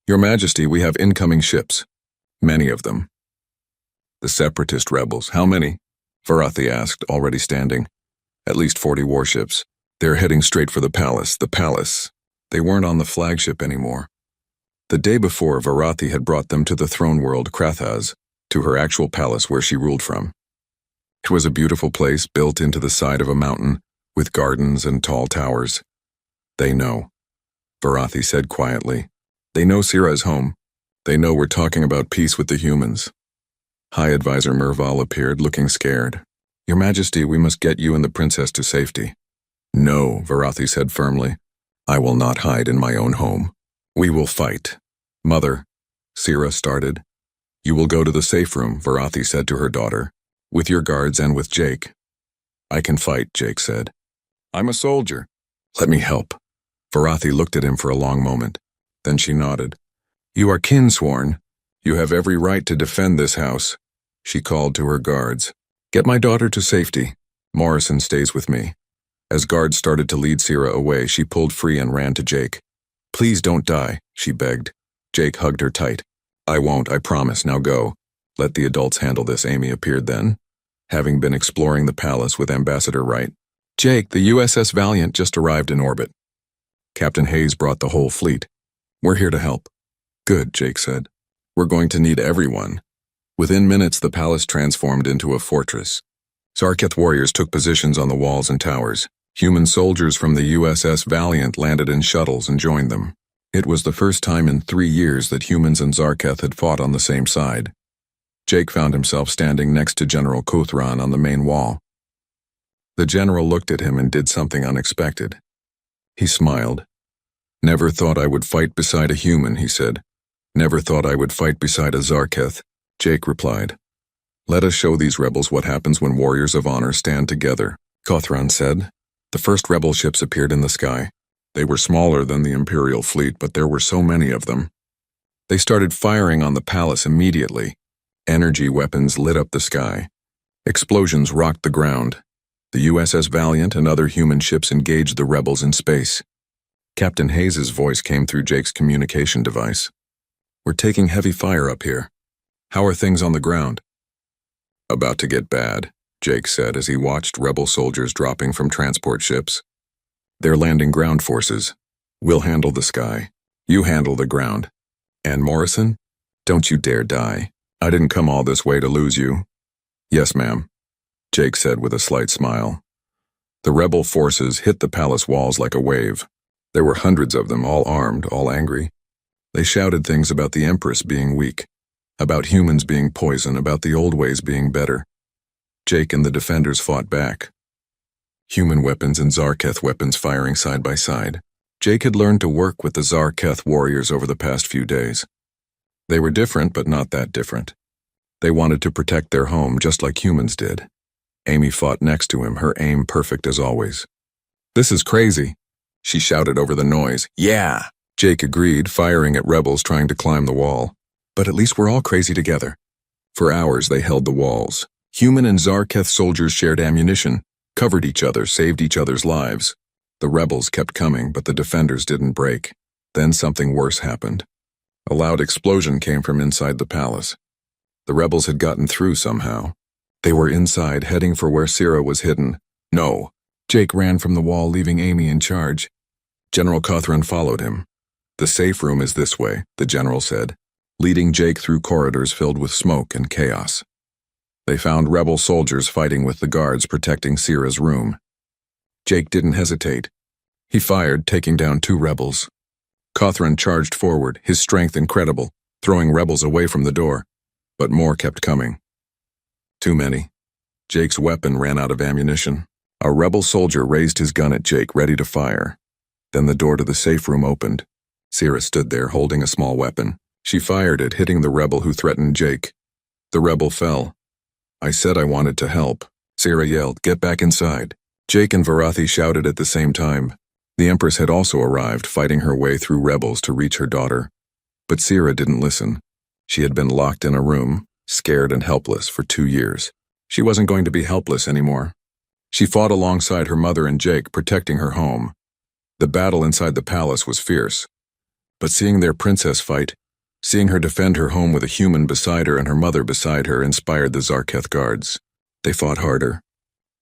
"Your Majesty, we have incoming ships. Many of them." "The separatist rebels, how many?" Varathi asked, already standing. "At least 40 warships. They're heading straight for the palace. The palace. They weren't on the flagship anymore." The day before, Varathi had brought them to the throne world Krathaz, to her actual palace where she ruled from. It was a beautiful place built into the side of a mountain, with gardens and tall towers. "They know," Varathi said quietly. "They know Sira is home. They know we're talking about peace with the humans." High Advisor Merval appeared, looking scared. "Your Majesty, we must get you and the princess to safety." "No," Varathi said firmly. "I will not hide in my own home. We will fight." "Mother," Sira started. "You will go to the safe room," Varathi said to her daughter, "with your guards and with Jake." "I can fight," Jake said. "I'm a soldier." "Let me help." Varathi looked at him for a long moment. Then she nodded. "You are kinsworn. You have every right to defend this house." She called to her guards. "Get my daughter to safety. Morrison stays with me." As guards started to lead Sira away, she pulled free and ran to Jake. "Please don't die," she begged. Jake hugged her tight. "I won't, I promise. Now go. Let the adults handle this." Amy appeared then, having been exploring the palace with Ambassador Wright. "Jake, the USS Valiant just arrived in orbit. Captain Hayes brought the whole fleet. We're here to help." "Good," Jake said. "We're going to need everyone." Within minutes, the palace transformed into a fortress. Zarketh warriors took positions on the walls and towers. Human soldiers from the USS Valiant landed in shuttles and joined them. It was the first time in 3 years that humans and Zarketh had fought on the same side. Jake found himself standing next to General Kothron on the main wall. The general looked at him and did something unexpected. He smiled. "Never thought I would fight beside a human," he said. "Never thought I would fight beside a Zarketh." Jake replied. "Let us show these rebels what happens when warriors of honor stand together," Kothron said. The first rebel ships appeared in the sky. They were smaller than the Imperial fleet, but there were so many of them. They started firing on the palace immediately. Energy weapons lit up the sky. Explosions rocked the ground. The USS Valiant and other human ships engaged the rebels in space. Captain Hayes' voice came through Jake's communication device. "We're taking heavy fire up here. How are things on the ground?" "About to get bad," Jake said as he watched rebel soldiers dropping from transport ships. "They're landing ground forces. We'll handle the sky. You handle the ground. And Morrison, don't you dare die. I didn't come all this way to lose you." "Yes, ma'am," Jake said with a slight smile. The rebel forces hit the palace walls like a wave. There were hundreds of them, all armed, all angry. They shouted things about the Empress being weak, about humans being poison, about the old ways being better. Jake and the defenders fought back. Human weapons and Zarketh weapons firing side by side. Jake had learned to work with the Zarketh warriors over the past few days. They were different, but not that different. They wanted to protect their home just like humans did. Amy fought next to him, her aim perfect as always. "This is crazy," she shouted over the noise. "Yeah," Jake agreed, firing at rebels trying to climb the wall. "But at least we're all crazy together." For hours they held the walls. Human and Zarketh soldiers shared ammunition, covered each other, saved each other's lives. The rebels kept coming, but the defenders didn't break. Then something worse happened. A loud explosion came from inside the palace. The rebels had gotten through somehow. They were inside, heading for where Syrah was hidden. "No!" Jake ran from the wall, leaving Amy in charge. General Cothran followed him. "The safe room is this way," the general said, leading Jake through corridors filled with smoke and chaos. They found rebel soldiers fighting with the guards protecting Syrah's room. Jake didn't hesitate. He fired, taking down 2 rebels. Cothran charged forward, his strength incredible, throwing rebels away from the door. But more kept coming. Too many. Jake's weapon ran out of ammunition. A rebel soldier raised his gun at Jake, ready to fire. Then the door to the safe room opened. Syrah stood there, holding a small weapon. She fired it, hitting the rebel who threatened Jake. The rebel fell. "I said I wanted to help," Syrah yelled. "Get back inside." Jake and Varathi shouted at the same time. The Empress had also arrived, fighting her way through rebels to reach her daughter. But Syrah didn't listen. She had been locked in a room, scared and helpless, for 2 years. She wasn't going to be helpless anymore. She fought alongside her mother and Jake, protecting her home. The battle inside the palace was fierce. But seeing their princess fight, seeing her defend her home with a human beside her and her mother beside her, inspired the Zarketh guards. They fought harder.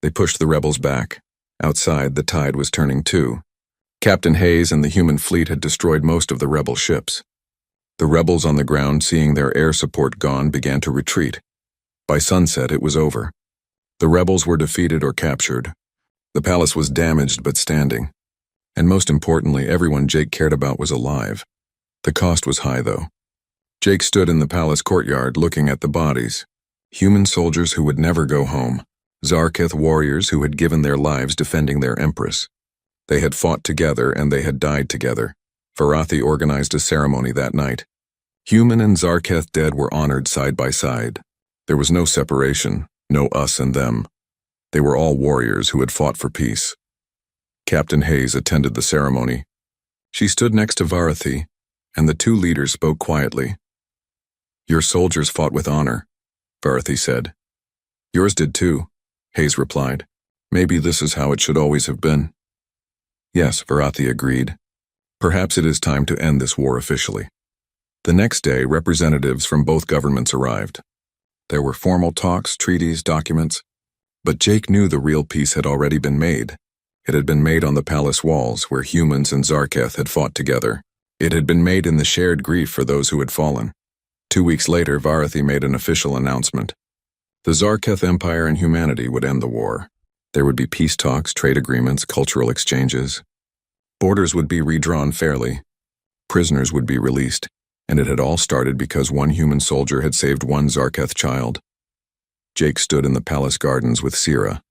They pushed the rebels back. Outside, the tide was turning too. Captain Hayes and the human fleet had destroyed most of the rebel ships. The rebels on the ground, seeing their air support gone, began to retreat. By sunset, it was over. The rebels were defeated or captured. The palace was damaged but standing. And most importantly, everyone Jake cared about was alive. The cost was high, though. Jake stood in the palace courtyard looking at the bodies. Human soldiers who would never go home. Zarketh warriors who had given their lives defending their empress. They had fought together and they had died together. Varathi organized a ceremony that night. Human and Zarketh dead were honored side by side. There was no separation, no us and them. They were all warriors who had fought for peace. Captain Hayes attended the ceremony. She stood next to Varathi, and the 2 leaders spoke quietly. "Your soldiers fought with honor," Varathi said. "Yours did too," Hayes replied. "Maybe this is how it should always have been." "Yes," Varathi agreed. "Perhaps it is time to end this war officially." The next day, representatives from both governments arrived. There were formal talks, treaties, documents. But Jake knew the real peace had already been made. It had been made on the palace walls, where humans and Zarketh had fought together. It had been made in the shared grief for those who had fallen. 2 weeks later, Varathi made an official announcement. The Zarketh Empire and humanity would end the war. There would be peace talks, trade agreements, cultural exchanges. Borders would be redrawn fairly. Prisoners would be released. And it had all started because one human soldier had saved one Zarketh child. Jake stood in the palace gardens with Syrah.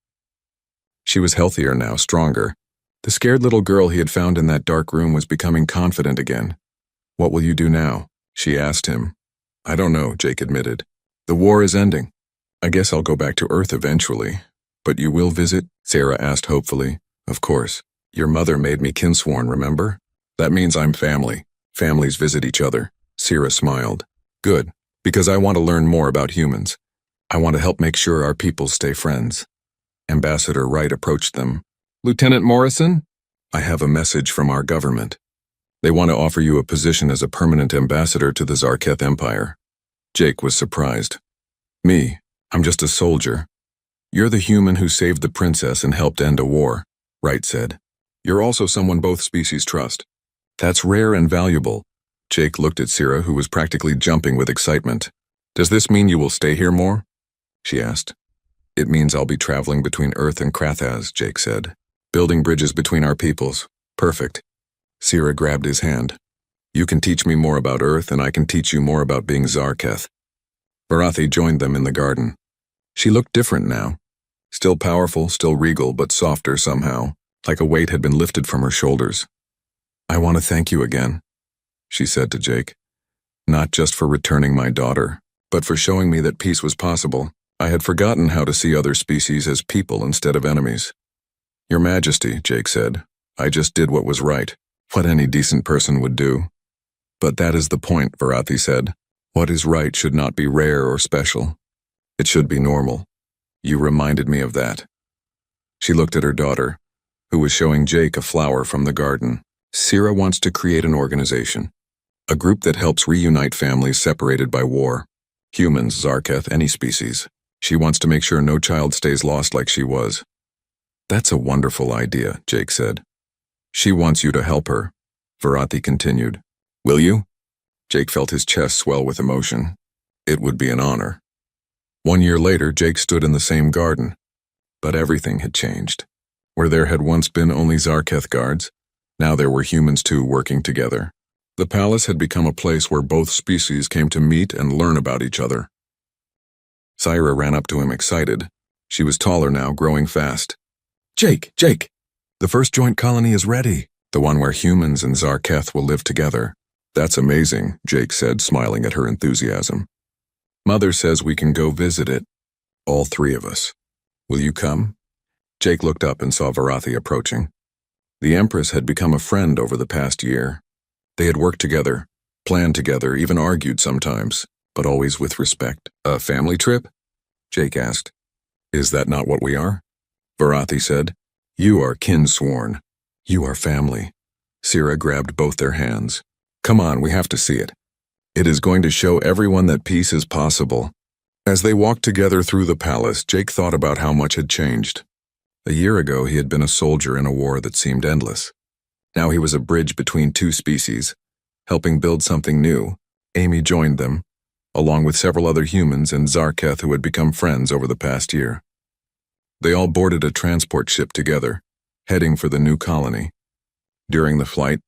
She was healthier now, stronger. The scared little girl he had found in that dark room was becoming confident again. "What will you do now?" she asked him. "I don't know," Jake admitted. "The war is ending. I guess I'll go back to Earth eventually. But you will visit?" Syrah asked hopefully. "Of course. Your mother made me kinsworn, remember? That means I'm family. Families visit each other." Syrah smiled. "Good, because I want to learn more about humans. I want to help make sure our peoples stay friends." Ambassador Wright approached them. "Lieutenant Morrison?" I have a message from our government. They want to offer you a position as a permanent ambassador to the Zarketh Empire. Jake was surprised. Me? I'm just a soldier. You're the human who saved the princess and helped end a war, Wright said. You're also someone both species trust. That's rare and valuable. Jake looked at Sira, who was practically jumping with excitement. Does this mean you will stay here more? She asked. It means I'll be traveling between Earth and Krathaz, Jake said. Building bridges between our peoples. Perfect. Sira grabbed his hand. You can teach me more about Earth, and I can teach you more about being Zarketh. Barathi joined them in the garden. She looked different now. Still powerful, still regal, but softer somehow, like a weight had been lifted from her shoulders. I want to thank you again, she said to Jake. Not just for returning my daughter, but for showing me that peace was possible. I had forgotten how to see other species as people instead of enemies. Your Majesty, Jake said, I just did what was right, what any decent person would do. But that is the point, Barathi said. What is right should not be rare or special. It should be normal. You reminded me of that. She looked at her daughter, who was showing Jake a flower from the garden. Sira wants to create an organization, a group that helps reunite families separated by war. Humans, Zarketh, any species. She wants to make sure no child stays lost like she was. That's a wonderful idea, Jake said. She wants you to help her, Barathi continued. Will you? Jake felt his chest swell with emotion. It would be an honor. 1 year later, Jake stood in the same garden. But everything had changed. Where there had once been only Zarketh guards, now there were humans too working together. The palace had become a place where both species came to meet and learn about each other. Sira ran up to him excited. She was taller now, growing fast. Jake! The first joint colony is ready. The one where humans and Zarketh will live together. That's amazing, Jake said, smiling at her enthusiasm. Mother says we can go visit it. All three of us. Will you come? Jake looked up and saw Barathi approaching. The Empress had become a friend over the past year. They had worked together, planned together, even argued sometimes, but always with respect. A family trip? Jake asked. Is that not what we are? Barathi said. You are kinsworn. You are family. Sira grabbed both their hands. Come on, we have to see it. It is going to show everyone that peace is possible. As they walked together through the palace, Jake thought about how much had changed. A year ago, he had been a soldier in a war that seemed endless. Now he was a bridge between two species, helping build something new. Amy joined them, along with several other humans and Zarketh who had become friends over the past year. They all boarded a transport ship together, heading for the new colony. During the flight,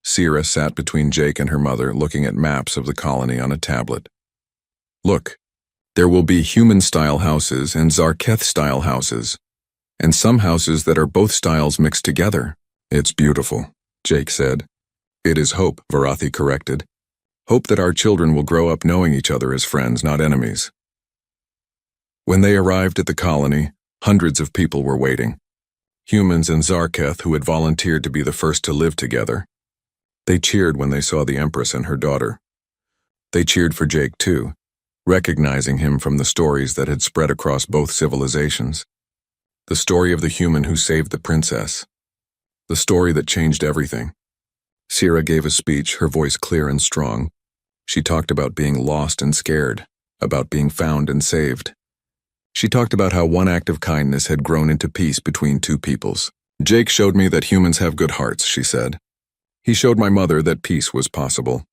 Sira sat between Jake and her mother, looking at maps of the colony on a tablet. Look, there will be human-style houses and Zarketh-style houses, and some houses that are both styles mixed together. It's beautiful, Jake said. It is hope, Barathi corrected. Hope that our children will grow up knowing each other as friends, not enemies. When they arrived at the colony, hundreds of people were waiting. Humans and Zarketh who had volunteered to be the first to live together. They cheered when they saw the Empress and her daughter. They cheered for Jake too, recognizing him from the stories that had spread across both civilizations. The story of the human who saved the princess. The story that changed everything. Sira gave a speech, her voice clear and strong. She talked about being lost and scared, about being found and saved. She talked about how one act of kindness had grown into peace between two peoples. Jake showed me that humans have good hearts, she said. He showed my mother that peace was possible.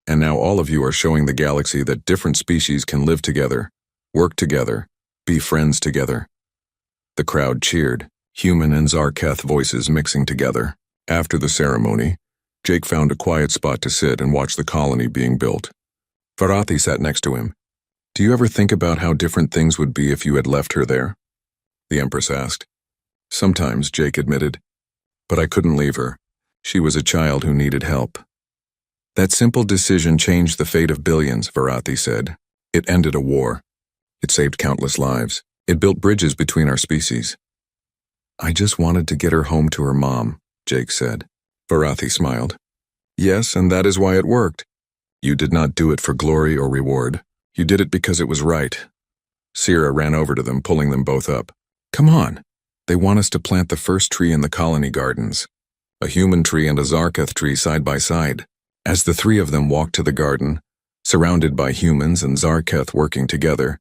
And now all of you are showing the galaxy that different species can live together, work together, be friends together. The crowd cheered, human and Zarketh voices mixing together. After the ceremony, Jake found a quiet spot to sit and watch the colony being built. Barathi sat next to him. Do you ever think about how different things would be if you had left her there? The Empress asked. Sometimes, Jake admitted. But I couldn't leave her. She was a child who needed help. That simple decision changed the fate of billions, Barathi said. It ended a war. It saved countless lives. It built bridges between our species. I just wanted to get her home to her mom, Jake said. Barathi smiled. Yes, and that is why it worked. You did not do it for glory or reward. You did it because it was right. Sira ran over to them, pulling them both up. Come on. They want us to plant the first tree in the colony gardens. a human tree and a Zarketh tree side by side. As the three of them walked to the garden, surrounded by humans and Zarketh working together,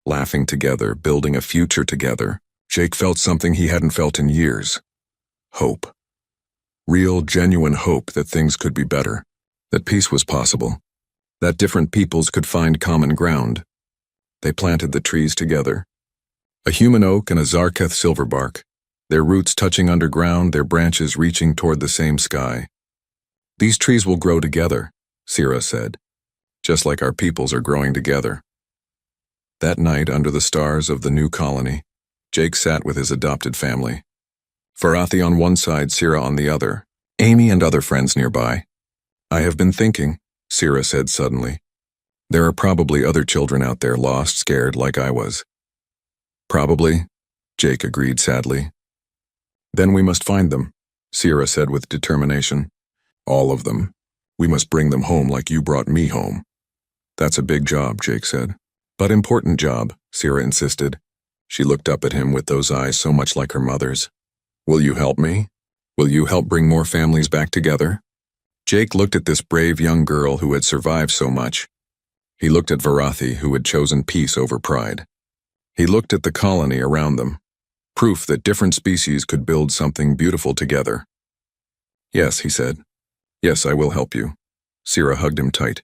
laughing together, building a future together, Jake felt something he hadn't felt in years. Hope. Real, genuine hope that things could be better, that peace was possible, that different peoples could find common ground. They planted the trees together. A human oak and a Zarketh silverbark, their roots touching underground, their branches reaching toward the same sky. These trees will grow together, Sira said, just like our peoples are growing together. That night, under the stars of the new colony, Jake sat with his adopted family. Varathi on one side, Sira on the other, Amy and other friends nearby. I have been thinking, Sira said suddenly. There are probably other children out there lost, scared like I was. Probably, Jake agreed sadly. Then we must find them, Sira said with determination. All of them. We must bring them home like you brought me home. That's a big job, Jake said. But important job, Sira insisted. She looked up at him with those eyes so much like her mother's. Will you help me? Will you help bring more families back together? Jake looked at this brave young girl who had survived so much. He looked at Varathi, who had chosen peace over pride. He looked at the colony around them, proof that different species could build something beautiful together. Yes, he said. Yes, I will help you. Sira hugged him tight.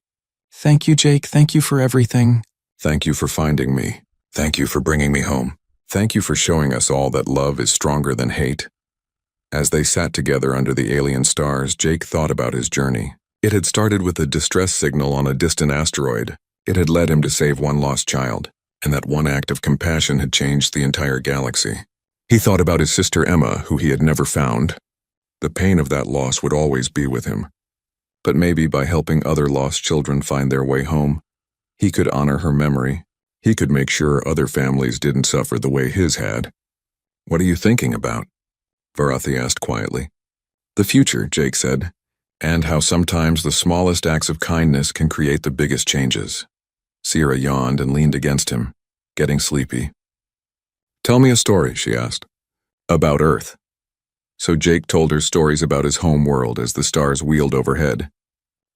Thank you, Jake. Thank you for everything. Thank you for finding me. Thank you for bringing me home. Thank you for showing us all that love is stronger than hate. As they sat together under the alien stars, Jake thought about his journey. It had started with a distress signal on a distant asteroid. It had led him to save one lost child, and that one act of compassion had changed the entire galaxy. He thought about his sister Emma, who he had never found. The pain of that loss would always be with him. But maybe by helping other lost children find their way home, he could honor her memory. He could make sure other families didn't suffer the way his had. What are you thinking about? Varathi asked quietly. The future, Jake said, and how sometimes the smallest acts of kindness can create the biggest changes. Sira yawned and leaned against him, getting sleepy. Tell me a story, she asked. About Earth. So Jake told her stories about his home world as the stars wheeled overhead.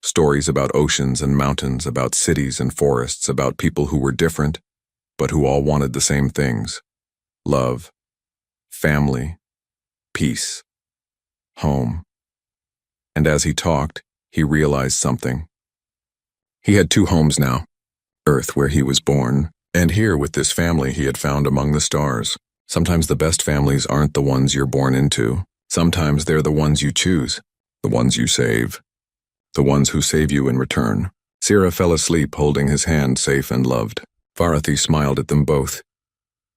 Stories about oceans and mountains, about cities and forests, about people who were different, but who all wanted the same things. Love, family, peace, home. And as he talked, he realized something. He had two homes now. Earth, where he was born, and here with this family he had found among the stars. Sometimes the best families aren't the ones you're born into. Sometimes they're the ones you choose, the ones you save, the ones who save you in return. Sira fell asleep holding his hand safe and loved. Varathi smiled at them both.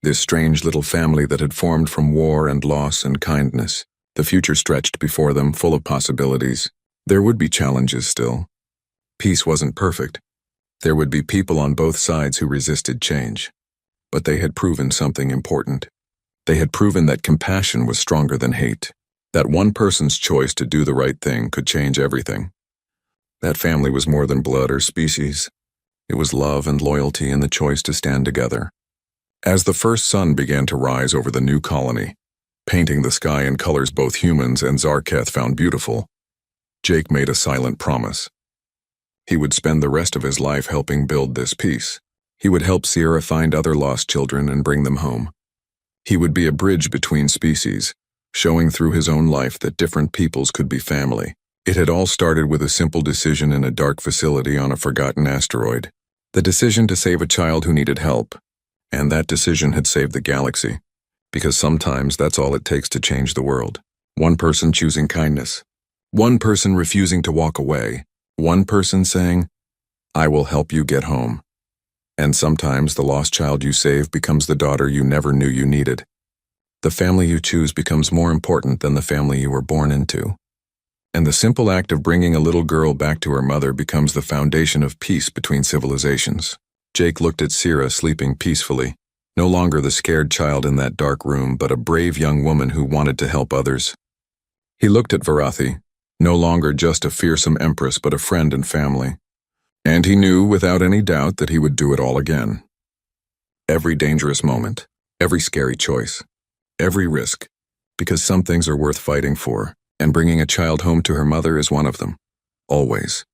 This strange little family that had formed from war and loss and kindness. The future stretched before them, full of possibilities. There would be challenges still. Peace wasn't perfect. There would be people on both sides who resisted change. But they had proven something important. They had proven that compassion was stronger than hate. That one person's choice to do the right thing could change everything. That family was more than blood or species. It was love and loyalty and the choice to stand together. As the first sun began to rise over the new colony, painting the sky in colors both humans and Zarketh found beautiful, Jake made a silent promise. He would spend the rest of his life helping build this peace. He would help Sierra find other lost children and bring them home. He would be a bridge between species, showing through his own life that different peoples could be family. It had all started with a simple decision in a dark facility on a forgotten asteroid. The decision to save a child who needed help. And that decision had saved the galaxy. Because sometimes that's all it takes to change the world. One person choosing kindness. One person refusing to walk away. One person saying, I will help you get home. And sometimes the lost child you save becomes the daughter you never knew you needed. The family you choose becomes more important than the family you were born into. And the simple act of bringing a little girl back to her mother becomes the foundation of peace between civilizations. Jake looked at Sira sleeping peacefully, no longer the scared child in that dark room, but a brave young woman who wanted to help others. He looked at Varathi, no longer just a fearsome empress but a friend and family. And he knew without any doubt that he would do it all again. Every dangerous moment, every scary choice, every risk, because some things are worth fighting for, And bringing a child home to her mother is one of them. Always.